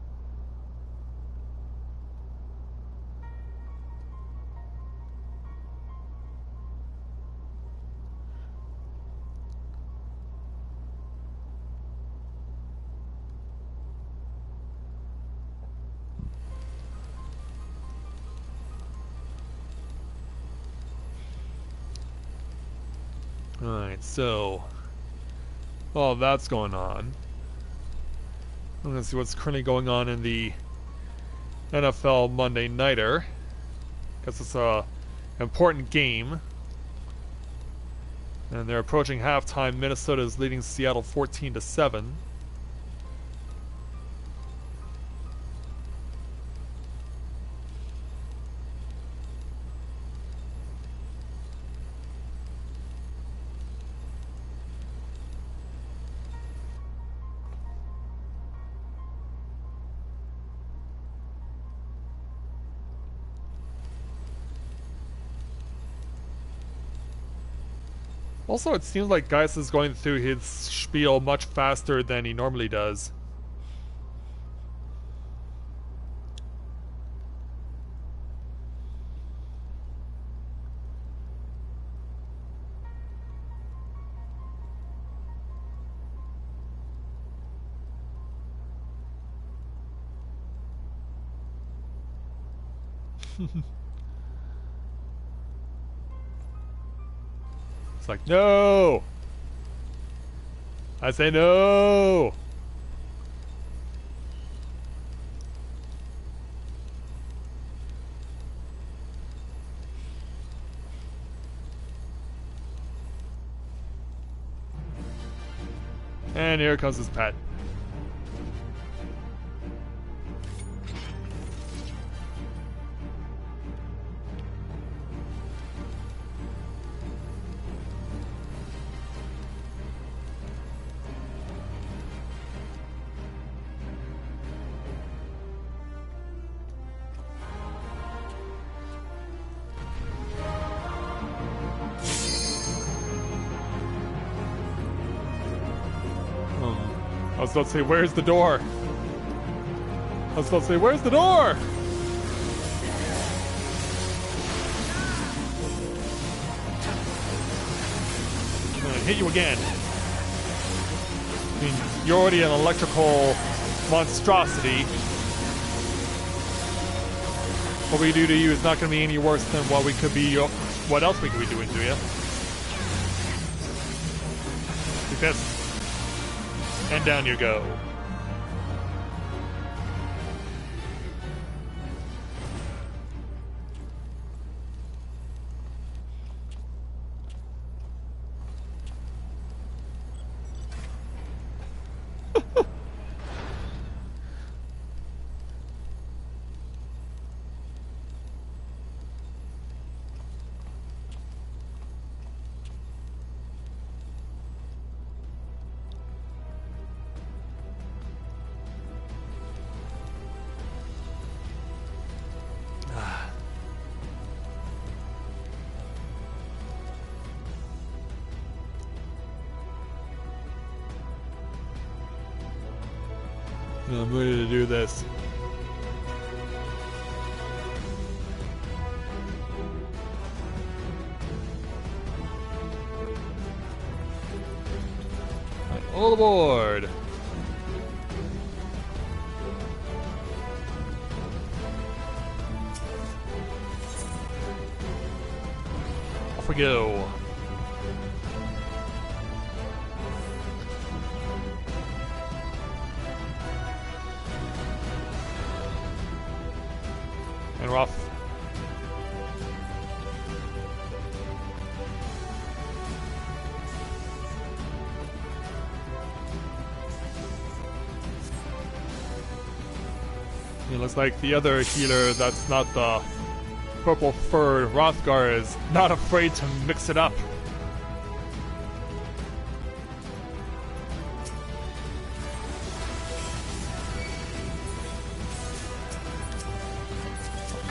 Alright, so while that's going on, I'm gonna see what's currently going on in the NFL Monday Nighter, because it's a important game. And they're approaching halftime. Minnesota is leading Seattle 14-7. Also, it seems like Gaius is going through his spiel much faster than he normally does. It's like, no! I say no! And here comes his pet. I was about to say, where's the door? I was about to say, where's the door? I'm gonna hit you again. I mean, you're already an electrical monstrosity. What we do to you is not gonna be any worse than what we could be, what else we could be doing to you. Like this. And down you go. I'm ready to do this. All aboard! Off we go. And we're off. It looks like the other healer that's not the purple furred Rothgar is not afraid to mix it up.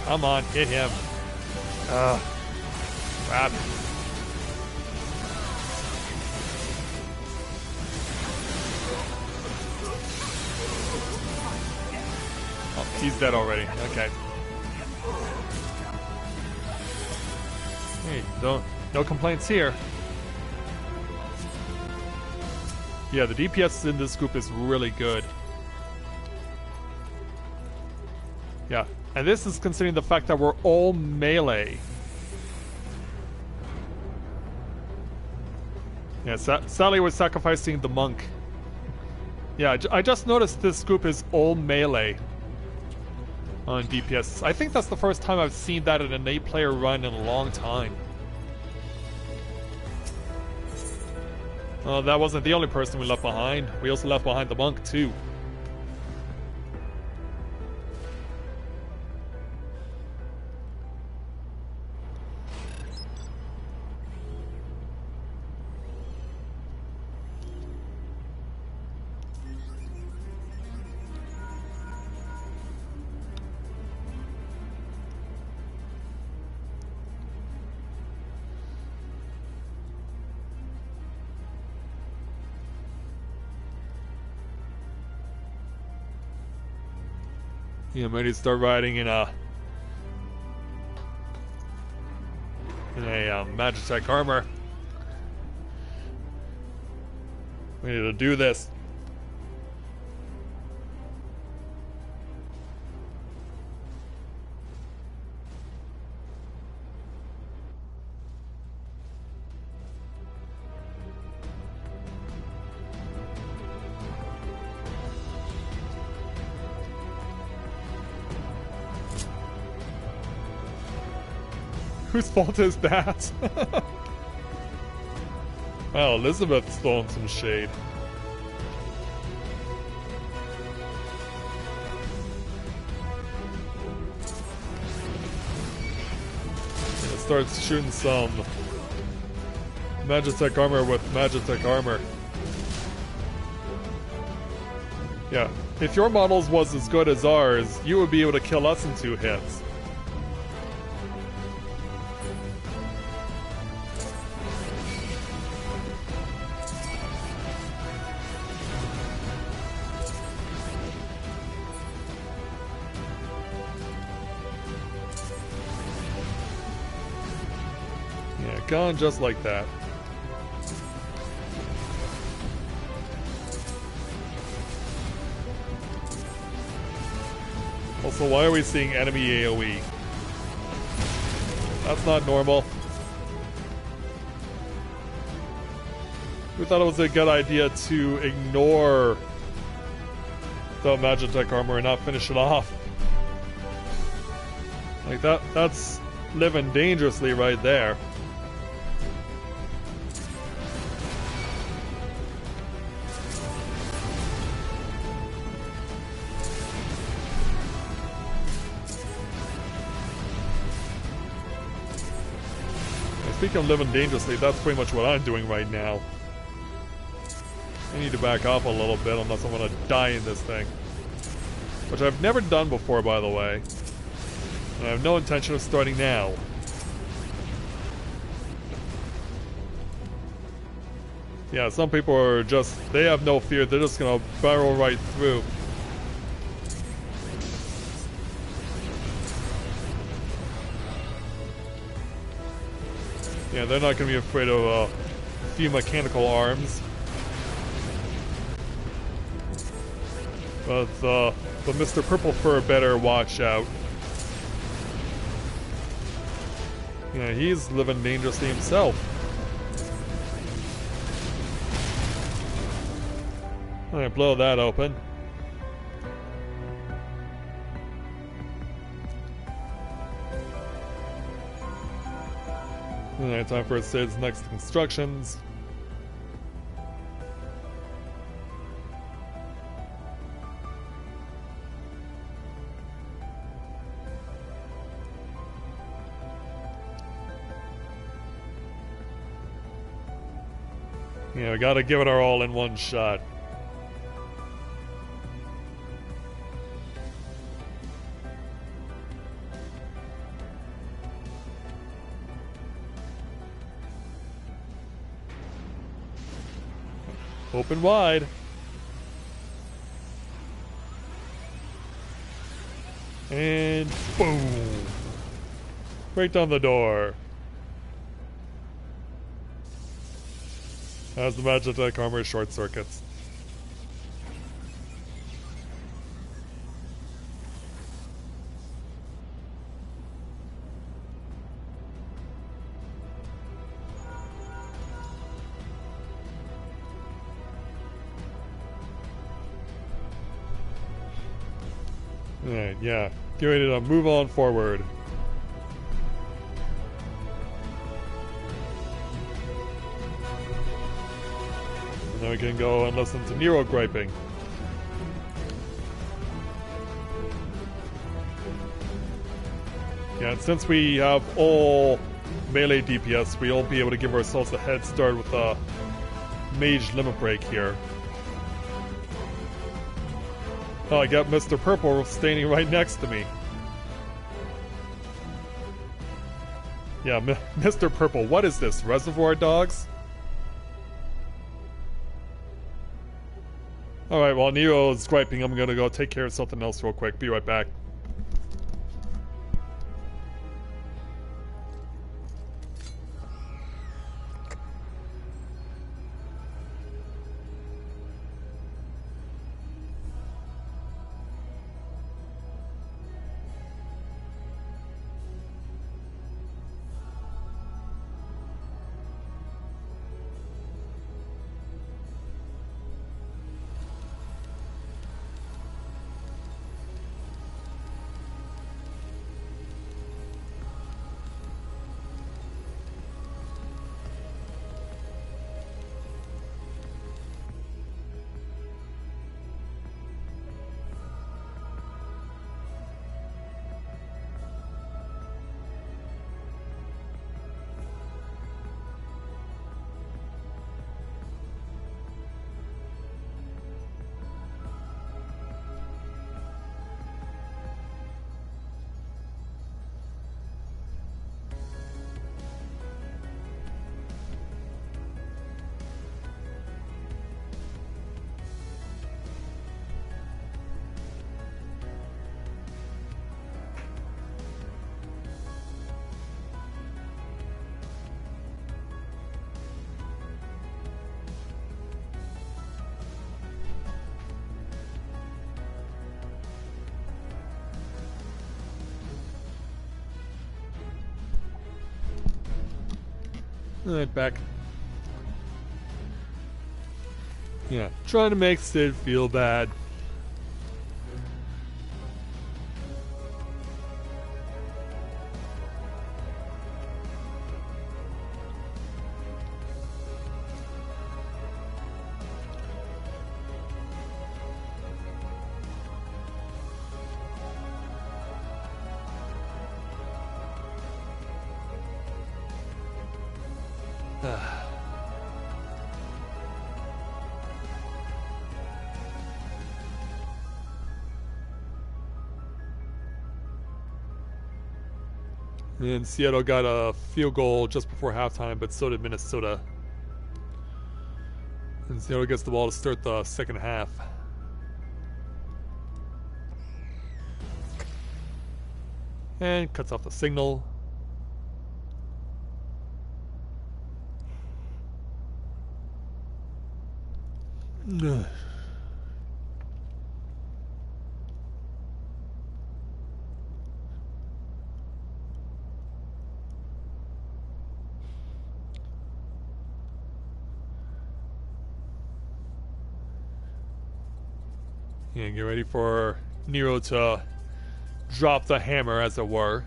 Come on, hit him. Crap. Oh, he's dead already. Okay. Hey, no complaints here. Yeah, the DPS in this group is really good. Yeah, and this is considering the fact that we're all melee. Yeah, Sally was sacrificing the monk. Yeah, I just noticed this group is all melee on DPS. I think that's the first time I've seen that in an 8-player run in a long time. That wasn't the only person we left behind. We also left behind the monk, too. Yeah, I'm ready to start riding in a Magitech armor. We need to do this. Whose fault is that? Well, Elizabeth's throwing some shade. And it starts shooting some Magitech armor with Magitech armor. Yeah, if your models was as good as ours, you would be able to kill us in 2 hits. Gone just like that. Also, why are we seeing enemy AoE? That's not normal. We thought it was a good idea to ignore the Magitech armor and not finish it off. Like that's living dangerously right there. Speaking of living dangerously, that's pretty much what I'm doing right now. I need to back off a little bit unless I'm gonna die in this thing. Which I've never done before, by the way. And I have no intention of starting now. Yeah, some people are just, they have no fear, they're just gonna barrel right through. Yeah, they're not gonna be afraid of a few mechanical arms. But Mr. Purple Fur better watch out. Yeah, he's living dangerously himself. Alright, blow that open. Alright, time for Sid's next instructions. Yeah, we gotta give it our all in one shot. Open wide. And boom. Right down the door. As the Magitech armor short circuits. Alright, yeah. Get ready to move on forward. And then we can go and listen to Nero griping. Yeah, and since we have all melee DPS, we'll be able to give ourselves a head start with a mage limit break here. Oh, I got Mr. Purple standing right next to me. Yeah, Mr. Purple, what is this? Reservoir Dogs? Alright, while Nero's griping, I'm gonna go take care of something else real quick. Be right back. Alright, back. Yeah, trying to make Sid feel bad. And Seattle got a field goal just before halftime, but so did Minnesota. And Seattle gets the ball to start the second half. And cuts off the signal. Yeah, get ready for Nero to drop the hammer, as it were.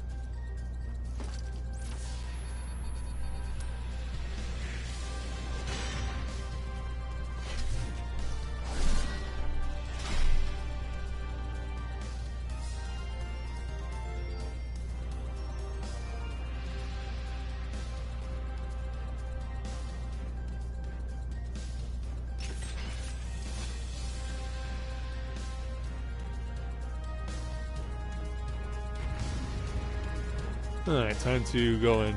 Alright, time to go and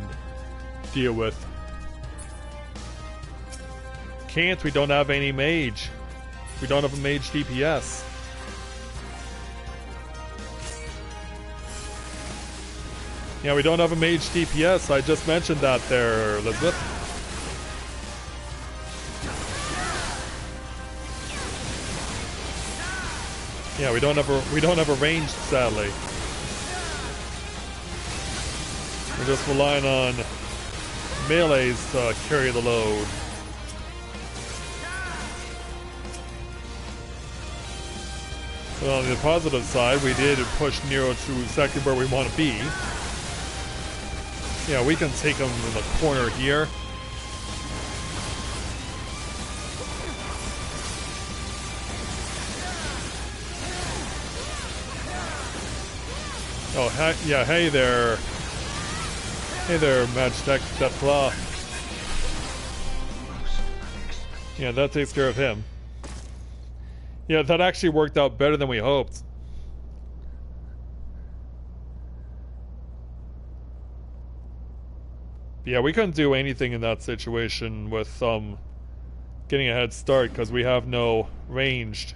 deal with. Can't, we don't have any mage. We don't have a mage DPS. Yeah, we don't have a mage DPS. I just mentioned that there, Elizabeth. Yeah, we don't have a ranged, sadly. We're just relying on melees to carry the load. Well, on the positive side, we did push Nero to exactly where we want to be. Yeah, we can take him in the corner here. Oh, yeah, hey there. Hey there, Magitech, Deathclaw. Yeah, that takes care of him. Yeah, that actually worked out better than we hoped. Yeah, we couldn't do anything in that situation with getting a head start because we have no ranged.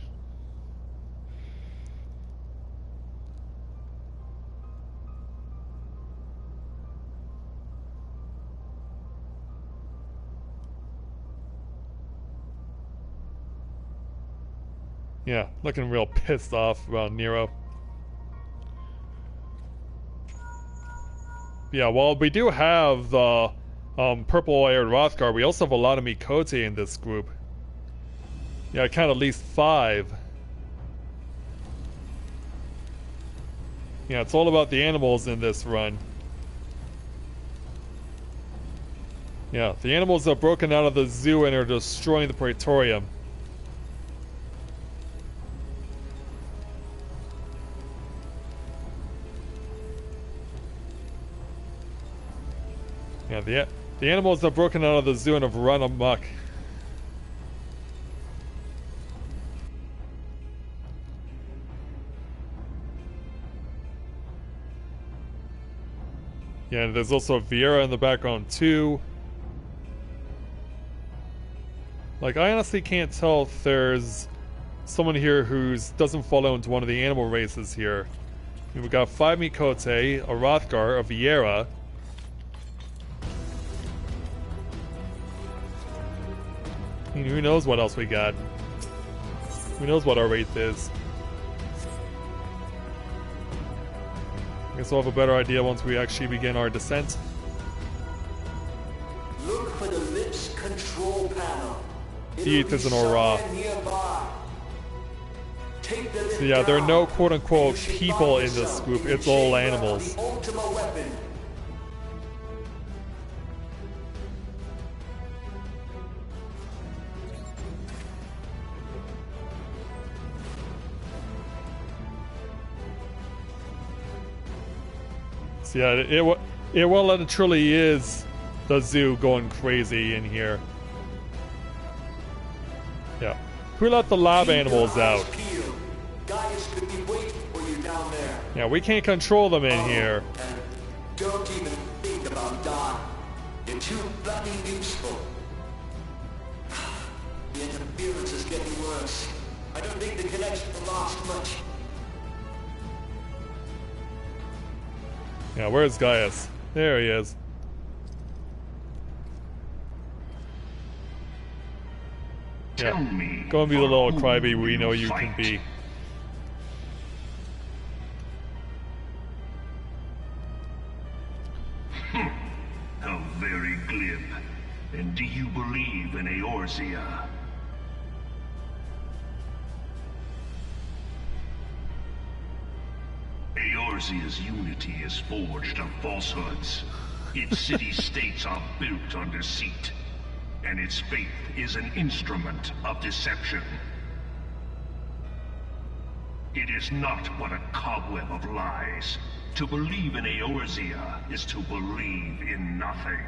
Yeah, looking real pissed off about Nero. Yeah, well, we do have the purple-haired Rothgar. We also have a lot of Mikote in this group. Yeah, I count at least 5. Yeah, it's all about the animals in this run. Yeah, the animals have broken out of the zoo and are destroying the Praetorium. Yeah, the animals have broken out of the zoo and have run amok. Yeah, and there's also Vieira in the background too. Like, I honestly can't tell if there's someone here who doesn't fall into one of the animal races here. I mean, we got 5 Mikote, a Rothgar, a Vieira. I mean, who knows what else we got? Who knows what our wraith is? I guess we'll have a better idea once we actually begin our descent. Look for the lips control panel. Teeth is an aura. So yeah, there are no quote-unquote people in this group. It's all animals. So yeah, it well and truly is the zoo going crazy in here. Yeah. Who let the lab animals out? Yeah, we can't control them in here. Don't even think about dying. You're too bloody useful. The interference is getting worse. I don't think the connection will last much. Yeah, where's Gaius? There he is. Tell me. Go and be the little for crybaby whom we know you fight. can be. How very glib. And do you believe in Eorzea? Eorzea's unity is forged of falsehoods. Its city-states are built on deceit. And its faith is an instrument of deception. It is not but a cobweb of lies. To believe in Eorzea is to believe in nothing.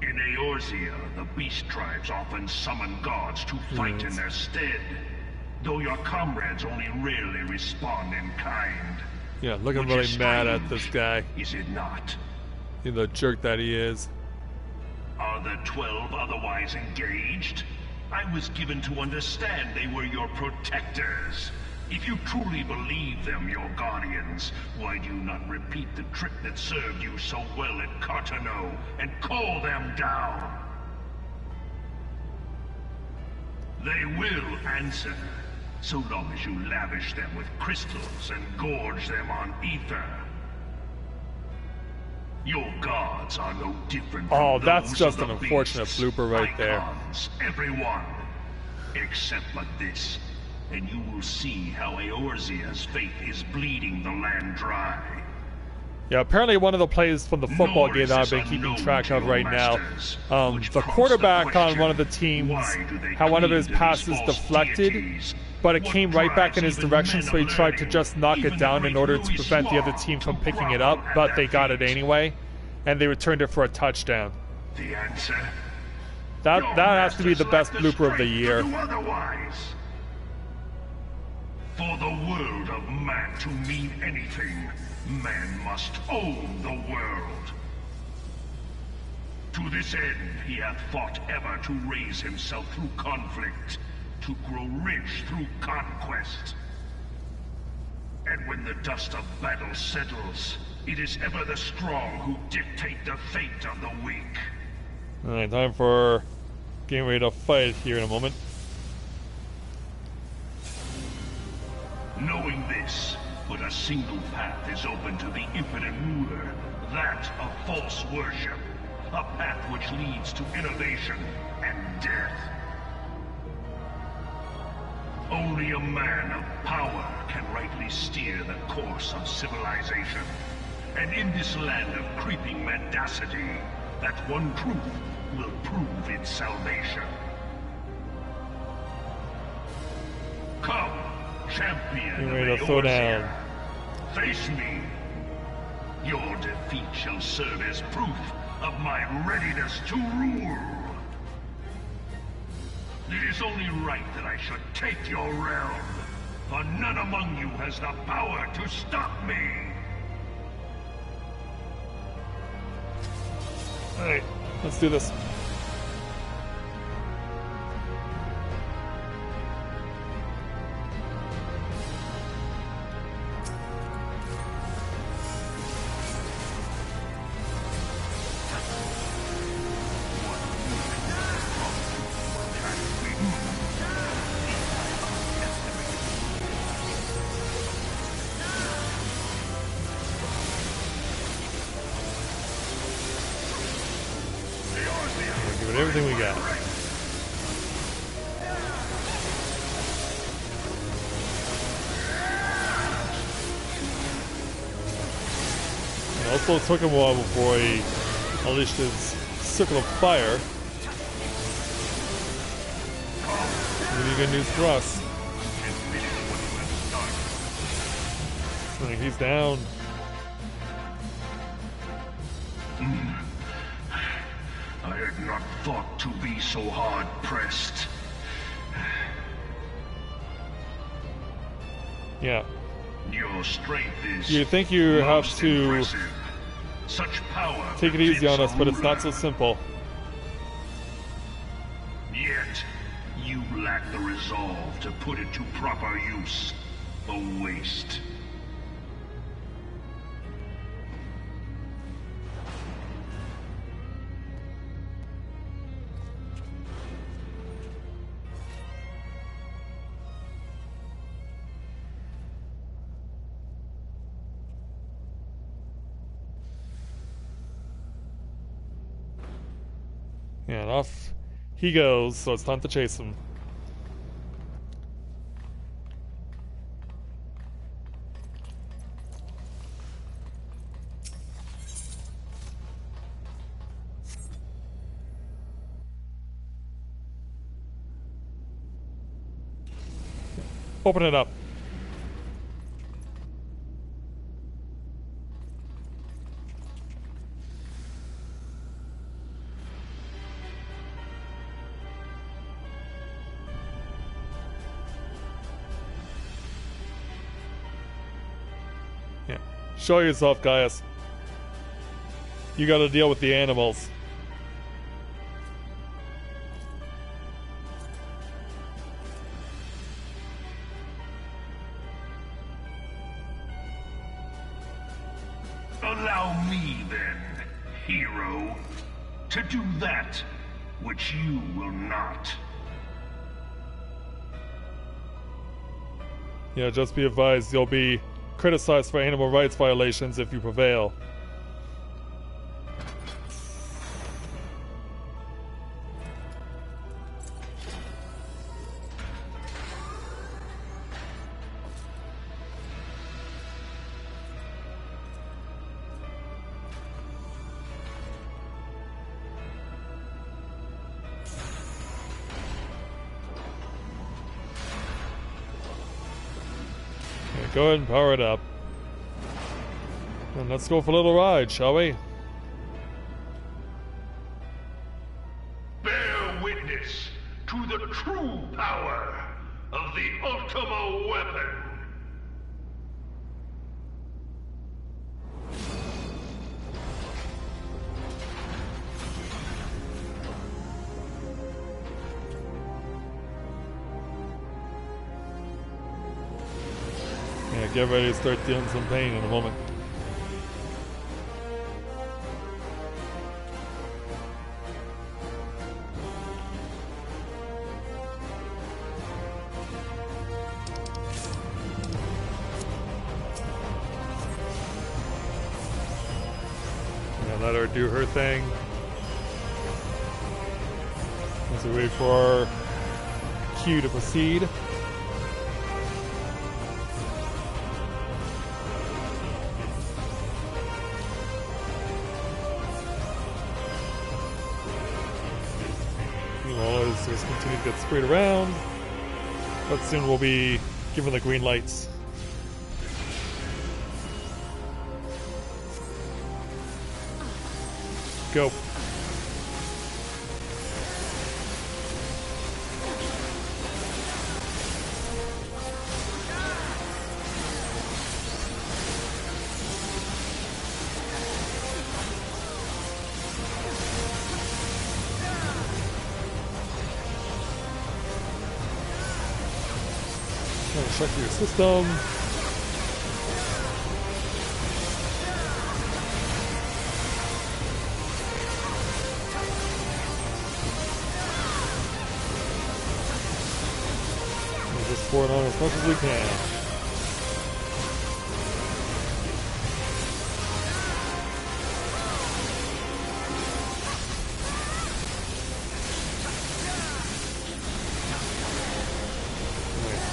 In Eorzea, the beast tribes often summon gods to fight in their stead, though your comrades only rarely respond in kind. Yeah, looking Which really is mad at strange, this guy. Is it not? The jerk that he is. Are the 12 otherwise engaged? I was given to understand they were your protectors. If you truly believe them your guardians, why do you not repeat the trick that served you so well at Cartano and call them down? They will answer, so long as you lavish them with crystals and gorge them on ether. Your gods are no different from Oh, that's those just of an the unfortunate beasts, blooper right there. icons, everyone, except but this, and you will see how Eorzea's faith is bleeding the land dry. Yeah, apparently one of the plays from the football Nor game is that I've this been keeping unknown track to of your right now. masters, which The prompts quarterback on question, one of the teams why do they had one of cling his to these passes false deflected, deities? but it What came right back in drives his even direction, men so he of tried to learning, just knock even it the down in great order to Louis prevent the other Suave team from to picking it grovel up, at but their they got it feet. anyway, and they returned it for a touchdown. The answer? That Your has to be the masters best lack blooper of the strength to year. do otherwise. For the world of man to mean anything, man must own the world. To this end, he hath fought ever to raise himself through conflict, to grow rich through conquest. And when the dust of battle settles, it is ever the strong who dictate the fate of the weak. Alright, time for getting ready to fight here in a moment. Knowing this, but a single path is open to the impotent ruler, that of false worship. A path which leads to innovation and death. Only a man of power can rightly steer the course of civilization. And in this land of creeping mendacity, that one truth will prove its salvation. Come, champion Get ready of to throw down. Eorzea. Face me. Your defeat shall serve as proof of my readiness to rule. It is only right that I should take your realm, for none among you has the power to stop me. Alright, let's do this. Give it everything we got. It also took him a while before he unleashed his circle of fire. Really good news for us. He's down. I had not thought to be so hard pressed. Yeah. Your strength is. You think you have most to impressive. Such power take it easy befits on us, a but it's not so ruler. simple. Yet, you lack the resolve to put it to proper use. A waste. And off he goes, so it's time to chase him. Open it up. Yeah. Show yourself, Gaius. You gotta deal with the animals. Allow me, then, hero, to do that which you will not. Yeah, just be advised, you'll be criticized for animal rights violations if you prevail. Go ahead and power it up. And let's go for a little ride, shall we? Bear witness to the true power of the Ultima weapon. Yeah, get ready to start feeling some pain in a moment. Yeah, let her do her thing. As we wait for our cue to proceed. Just continue to get sprayed around, but soon we'll be given the green lights. Go. Check your system. We'll just pour it on as much as we can.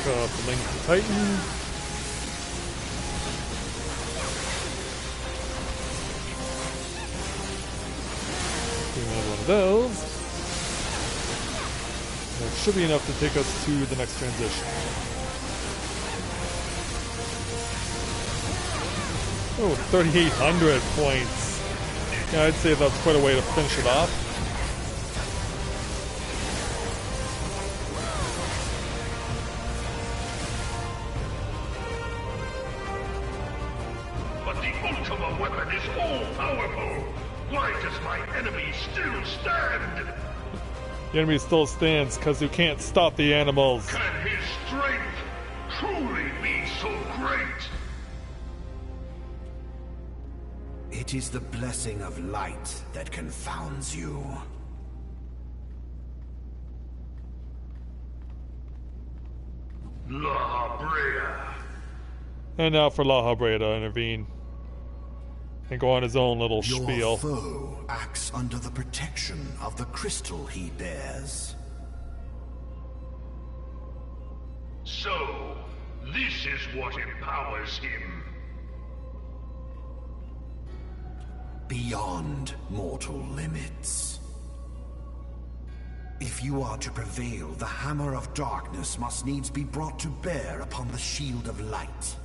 Cut off the link to Titan. Do another one of those. That should be enough to take us to the next transition. Oh, 3,800 points. Yeah, I'd say that's quite a way to finish it off. The enemy still stands because you can't stop the animals. Can his strength truly be so great? It is the blessing of light that confounds you. La Brea. And now for La Habrea to intervene. and go on his own little Your spiel. foe acts under the protection of the crystal he bears. So, this is what empowers him. Beyond mortal limits. If you are to prevail, the hammer of darkness must needs be brought to bear upon the shield of light.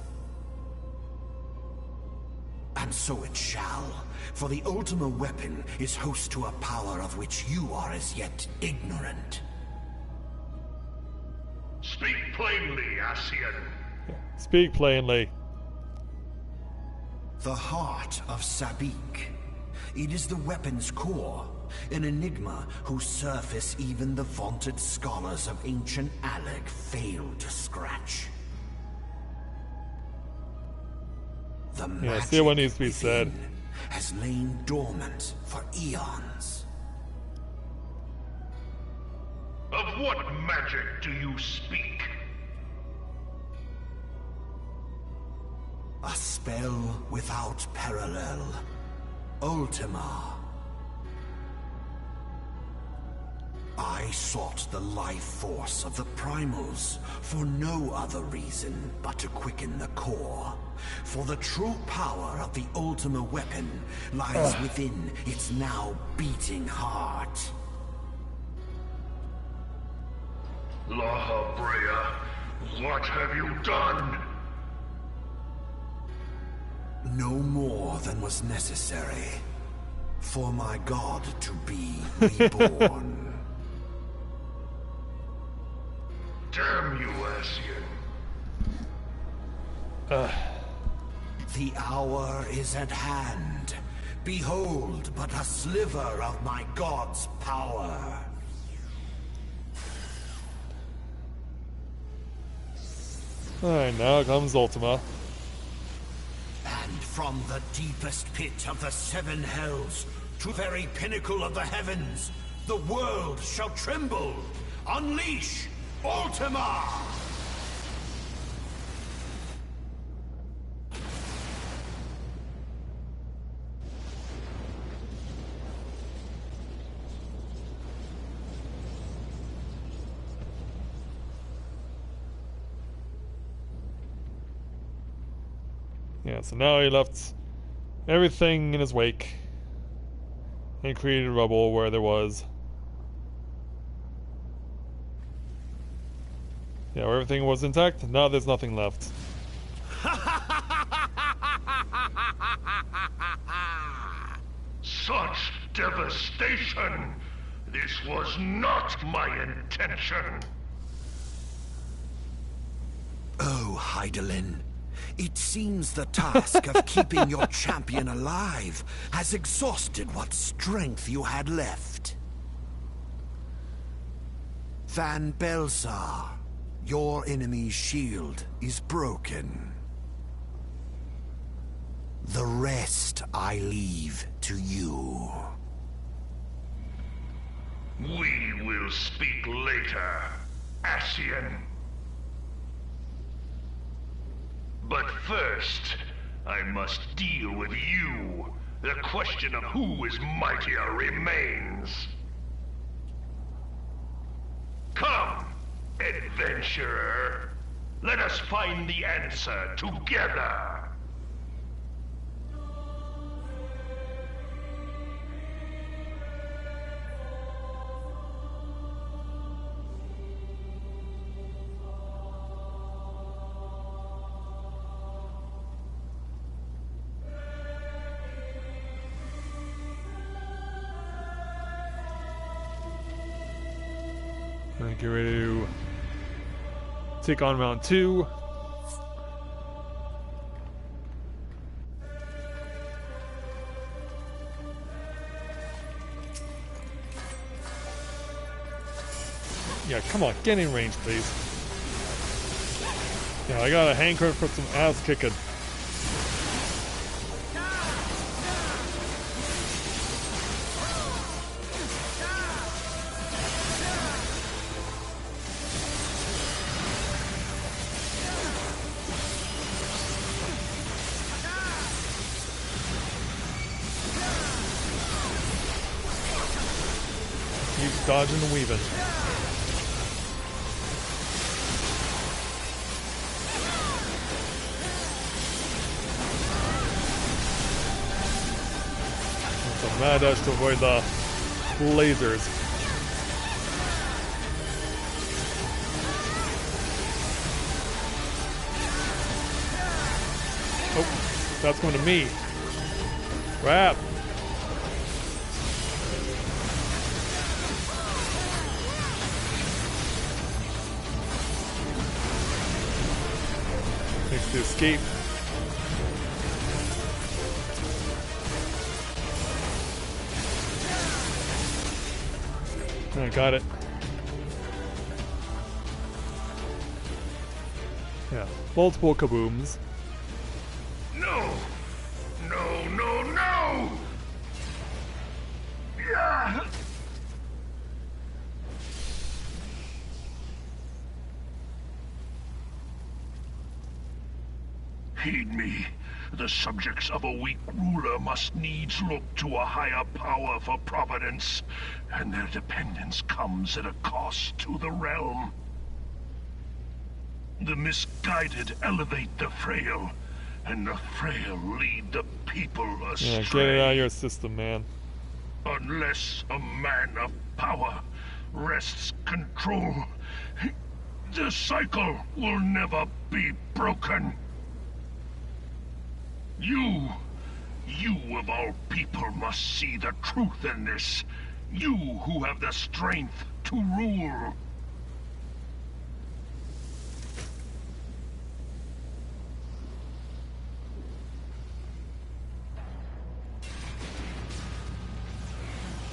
And so it shall, for the Ultima weapon is host to a power of which you are as yet ignorant. Speak plainly, Ascian. Speak plainly. The heart of Sabik. It is the weapon's core, an enigma whose surface even the vaunted scholars of ancient Alec failed to scratch. The magic see what needs to be said. within has lain dormant for eons. Of what magic do you speak? A spell without parallel. Ultima. I sought the life force of the primals for no other reason but to quicken the core. For the true power of the Ultima weapon lies within its now beating heart. La Brea, what have you done? No more than was necessary for my god to be reborn. Damn you, Ascian. The hour is at hand. Behold but a sliver of my god's power. Alright, now comes Ultima. And from the deepest pit of the seven hells to the very pinnacle of the heavens, the world shall tremble. Unleash Ultima! Yeah, so now he left everything in his wake and created rubble where there was. Yeah, where everything was intact, now there's nothing left. Such devastation! This was not my intention! Oh, Hydaelyn. It seems the task of keeping your champion alive has exhausted what strength you had left. Van Belsar, your enemy's shield is broken. The rest I leave to you. We will speak later, Ascian. But first, I must deal with you. The question of who is mightier remains. Come, adventurer. Let us find the answer together. And get ready to take on round 2. Yeah, come on, get in range, please. Yeah, I got a hankering for some ass kicking. dodging and weaving. That's a mad dash to avoid the lasers. Oh, that's going to me. Crap. Makes the escape. I got it. Yeah, multiple kabooms. No! No, no, no! Yeah! Heed me. The subjects of a weak ruler must needs look to a higher power for providence, and their dependence comes at a cost to the realm. The misguided elevate the frail, and the frail lead the people astray. Yeah, get it out of your system, man. Unless a man of power wrests control, the cycle will never be broken. You of all people must see the truth in this. You who have the strength to rule.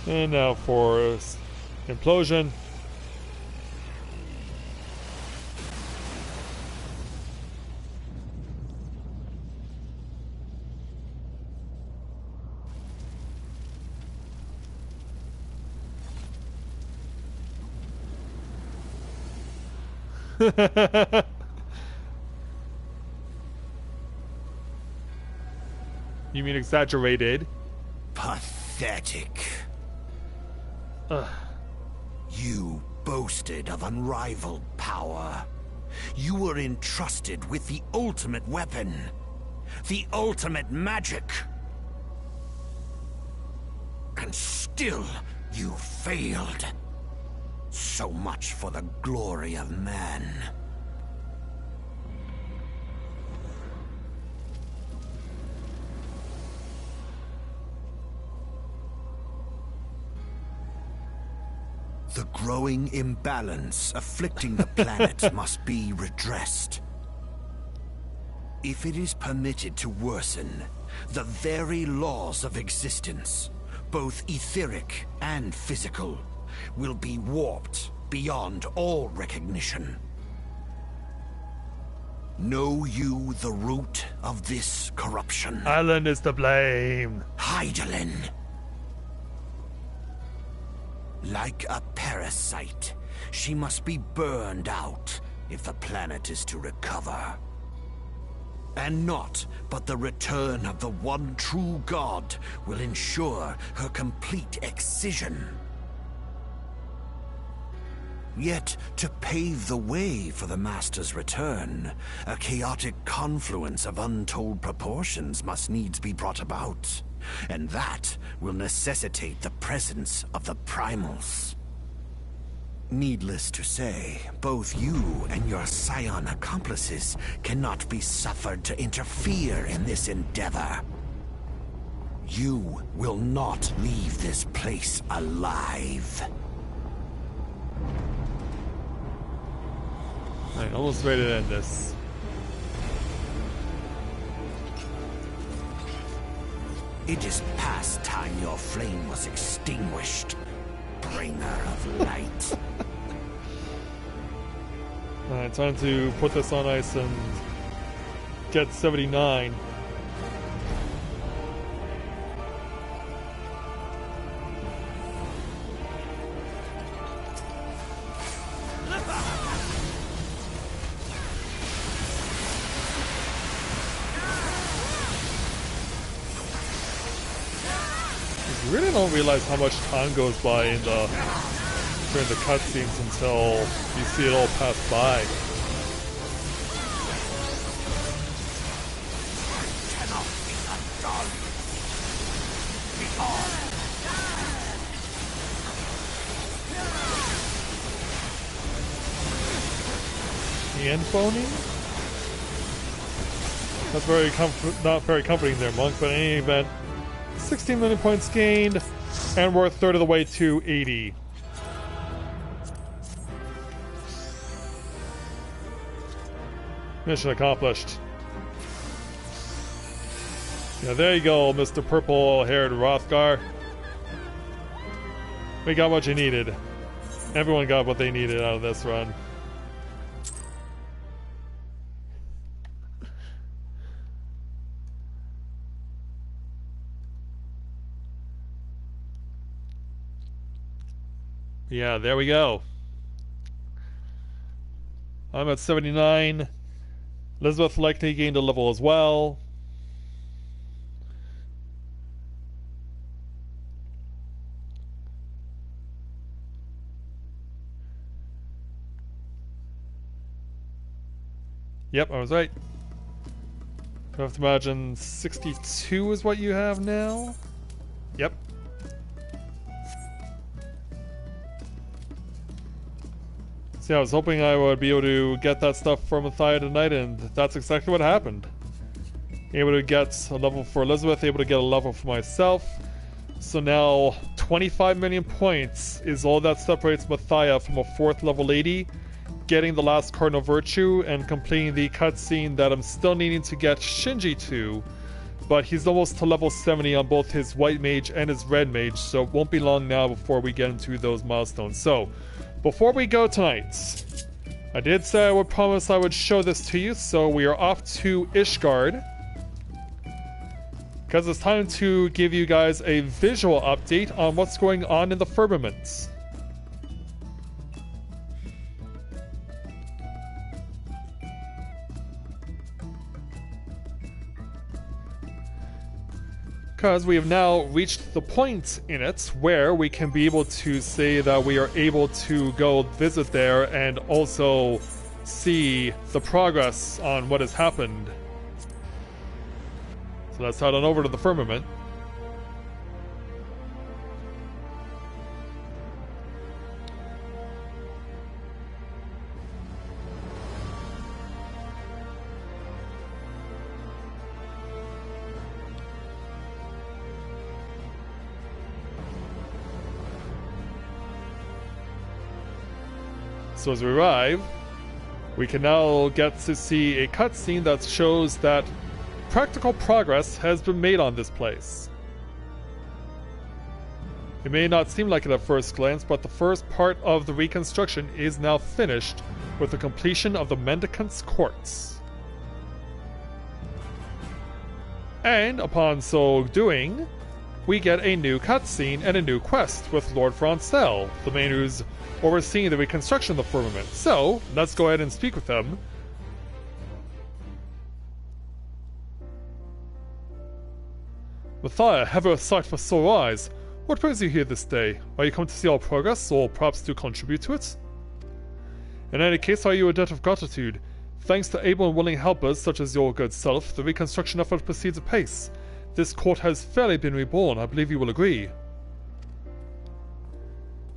And now for implosion. You mean exaggerated? Pathetic. You boasted of unrivaled power. You were entrusted with the ultimate weapon. The ultimate magic. And still, you failed. So much for the glory of man. The growing imbalance afflicting the planet must be redressed. If it is permitted to worsen, the very laws of existence, both etheric and physical, will be warped beyond all recognition. Know you the root of this corruption? Alan is to blame. Hydaelyn. Like a parasite, she must be burned out if the planet is to recover. And naught but the return of the one true god will ensure her complete excision. Yet, to pave the way for the Master's return, a chaotic confluence of untold proportions must needs be brought about. And that will necessitate the presence of the primals. Needless to say, both you and your scion accomplices cannot be suffered to interfere in this endeavor. You will not leave this place alive. Alright, almost ready to end this. It is past time your flame was extinguished, bringer of light. Alright, time to put this on ice and get 79. You really don't realize how much time goes by in the during the cutscenes until you see it all pass by. Hand boning? That's not very comforting there, Monk, but in any event, 16 million points gained, and we're a third of the way to 80. Mission accomplished. Yeah, there you go, Mr. Purple-haired Rothgar. We got what you needed. Everyone got what they needed out of this run. Yeah, there we go. I'm at 79. Elizabeth likely gained a level as well. Yep, I was right. I have to imagine 62 is what you have now? Yep. Yeah, I was hoping I would be able to get that stuff from Matthia tonight, and that's exactly what happened. Able to get a level for Elizabeth, able to get a level for myself. So now 25 million points is all that separates Matthia from a 4th level lady, getting the last Cardinal Virtue, and completing the cutscene that I'm still needing to get Shinji to. But he's almost to level 70 on both his White Mage and his Red Mage, so it won't be long now before we get into those milestones. So, before we go tonight, I did say I would promise I would show this to you, so we are off to Ishgard. Because it's time to give you guys a visual update on what's going on in the firmament. Because we have now reached the point in it where we can be able to say that we are able to go visit there and also see the progress on what has happened. So let's head on over to the firmament. So as we arrive, we can now get to see a cutscene that shows that practical progress has been made on this place. It may not seem like it at first glance, but the first part of the reconstruction is now finished with the completion of the Mendicant's Courts. And upon so doing, we get a new cutscene and a new quest with Lord Francel, the man who's overseeing the reconstruction of the firmament. So, let's go ahead and speak with them. Matthia, have a sight for sore eyes. What brings you here this day? Are you come to see our progress, or perhaps to contribute to it? In any case, are you a debt of gratitude? Thanks to able and willing helpers such as your good self, the reconstruction effort proceeds apace. This court has fairly been reborn, I believe you will agree.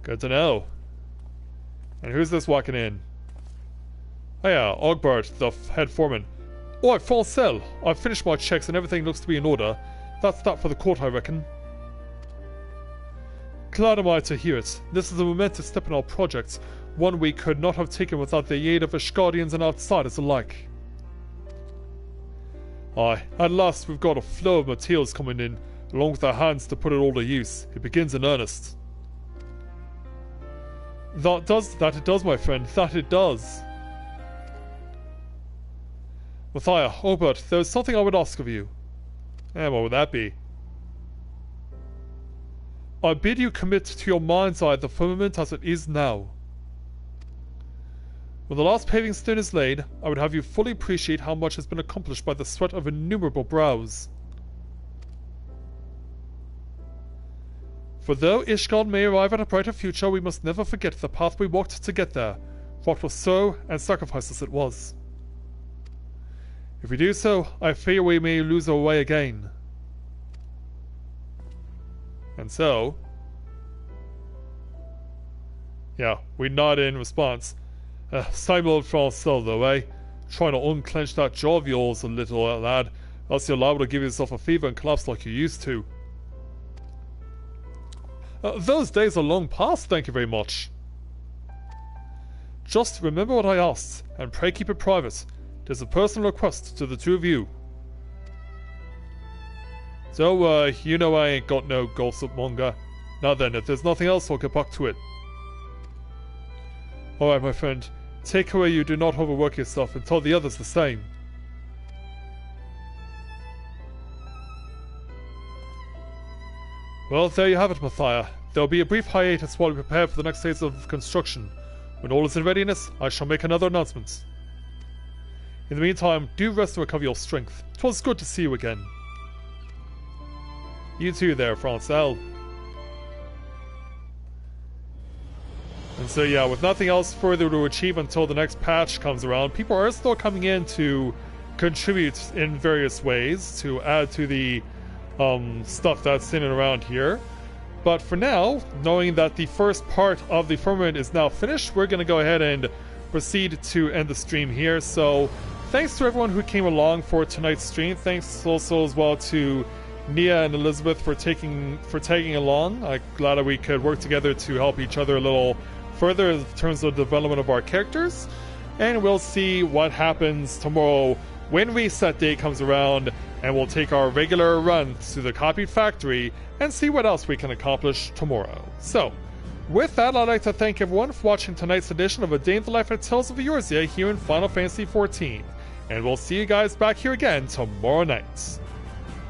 Good to know. And who's this walking in? Oh yeah, Ogbert, the head foreman. Alright, Francel, I've finished my checks and everything looks to be in order. That's that for the court, I reckon. Glad am I to hear it. This is a momentous step in our project, one we could not have taken without the aid of Ishgardians and outsiders alike. Aye, at last we've got a flow of materials coming in, along with our hands to put it all to use. It begins in earnest. That it does, my friend, that it does. Matthia, Obert, there is something I would ask of you. And what would that be? I bid you commit to your mind's eye the firmament as it is now. When the last paving stone is laid, I would have you fully appreciate how much has been accomplished by the sweat of innumerable brows. For though Ishgard may arrive at a brighter future, we must never forget the path we walked to get there, what was sorrow and sacrifices it was. If we do so, I fear we may lose our way again. And so... yeah, we nod in response. Same old Francel though, eh? Trying to unclench that jaw of yours a little, lad, else you're liable to give yourself a fever and collapse like you used to. Those days are long past, thank you very much. Just remember what I asked, and pray keep it private. There's a personal request to the two of you. So, you know I ain't got no gossip monger. Now then, if there's nothing else, I'll get back to it. Alright, my friend. Take care you do not overwork yourself and tell the others the same. Well, there you have it, Matthia. There will be a brief hiatus while we prepare for the next phase of construction. When all is in readiness, I shall make another announcement. In the meantime, do rest and recover your strength. 'Twas good to see you again. You too there, Francel. And so yeah, with nothing else further to achieve until the next patch comes around, people are still coming in to contribute in various ways to add to the stuff that's in and around here. But for now, knowing that the first part of the firmament is now finished, we're going to go ahead and proceed to end the stream here. So thanks to everyone who came along for tonight's stream. Thanks also as well to Nia and Elizabeth for tagging along. I'm glad that we could work together to help each other a little further in terms of development of our characters. And we'll see what happens tomorrow when reset day comes around, and we'll take our regular run to the copied factory and see what else we can accomplish tomorrow. So, with that, I'd like to thank everyone for watching tonight's edition of A Day in the Life of Tales of Eorzea here in Final Fantasy XIV. And we'll see you guys back here again tomorrow night.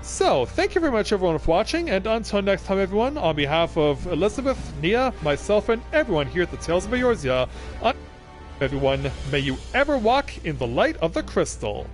So, thank you very much everyone for watching, and until next time everyone, on behalf of Elizabeth, Nia, myself, and everyone here at the Tales of Eorzea, everyone, may you ever walk in the light of the crystal.